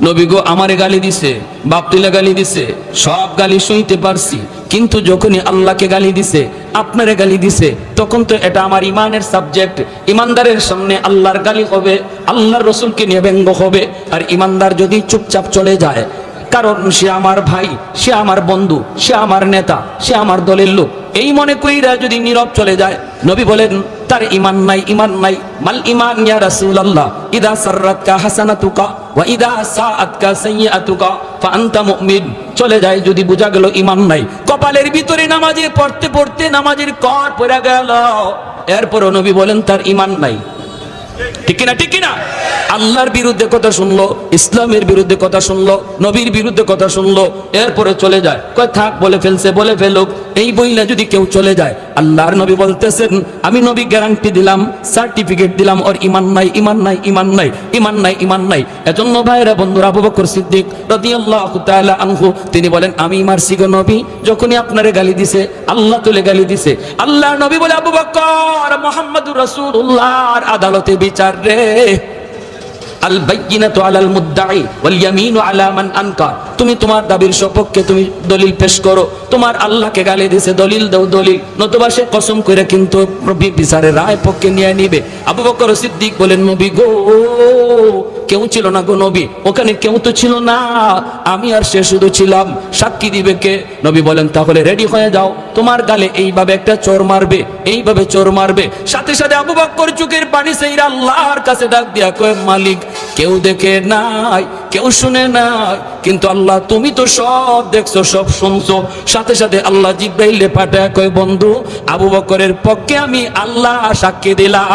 নবী গো আমারে গালি দিছে, বাপ তুলে গালি দিছে, সব গালি শুনতে পারছি, কিন্তু যখনই আল্লাহকে গালি দিছে, আপনারে গালি দিছে, তখন তো এটা আমার ইমানের সাবজেক্ট। ইমানদারের সামনে আল্লাহর গালি হবে, আল্লাহর রসুলকে নিয়ে ব্যঙ্গ হবে। আর ইমানদার যদি চুপচাপ চলে যায়, কারণ সে আমার ভাই, সে আমার বন্ধু, সে আমার নেতা, সে আমার দলের লোক, এই মনে কইরা যদি নীরব চলে যায়, নবী বলেন তার ঈমান নাই, ঈমান নাই। মাল ঈমান ইয়া রাসূলুল্লাহ? ইদা সাররাতকা হাসানাতুকা ওয়া ইদা সাআতকা সাইয়্যাতুকা ফা আনতা মুমিন। চলে যায় যদি, বোঝা গেল ঈমান নাই। কপালের ভিতরে নামাজে পড়তে পড়তে নামাজের কর পড়ে গেল, এরপরও নবী বলেন তার ঈমান নাই। ঠিক কিনা? ঠিক কিনা? আল্লাহর বিরুদ্ধে কথা শুনলো, ইসলামের বিরুদ্ধে কথা শুনলো, নবীর বিরুদ্ধে কথা শুনলো, এরপরে চলে যায়। কয় থাক, বলে ফেলছে, বলে ফেলুক। এই বইলা যদি কেউ চলে যায়, আল্লাহর নবী বলতেছেন আমি নবী গ্যারান্টি দিলাম, সার্টিফিকেট দিলাম, ওর ঈমান নাই, ঈমান নাই, ঈমান নাই, ঈমান নাই, ঈমান নাই। এজন্য ভাইরা বন্ধুরা, আবু বকর সিদ্দিক রাদিয়াল্লাহু তাআলা আনহু তিনি বলেন আমি মারছি গো নবী, যখনই আপনারে গালি দিছে, আল্লাহ তুলে গালি দিছে। আল্লাহর নবী বলে আবু বকর, মুহাম্মদুর রাসূলুল্লাহর আদালতে বিচার রে। আল বাইয়িনাতু আলাল মুদ্দাই ওয়াল ইয়ামিনু আলা মান আনকার। তুমি তোমার দাবির সপক্ষে তুমি দলিল পেশ করো, তোমার আল্লাহকে গালি দিছে, দলিল দাও, দলিল, নতুবা সে কসম করে কিন্তু বিচারের রায় পক্ষে নিয়ে নিবে। আবু বকর সিদ্দিক বলেন নবী গো, কেউ ছিল না গো নবী, ওখানে কেউ তো ছিল না, আমি আর সে শুধু ছিলাম, সাক্ষী দিবে কে? নবী বলেন তাহলে রেডি হয়ে যাও, তোমার গালে এইভাবে একটা চোর মারবে, এইভাবে চোর মারবে। সাথে সাথে আবু বকর চোখের পানি সেইরা আল্লাহর কাছে ডাক দিয়া কয় মালিক, কেউ দেখে নাই, কেউ শুনে নাই, কিন্তু আল্লাহ তুমি তো সব দেখছো, সব শুনছো। সাথে সাথে আল্লাহ জিব্রাইলে পাঠায় কয় বন্ধু, আবু বকরের পক্ষে আমি আল্লাহ সাক্ষী দিলাম।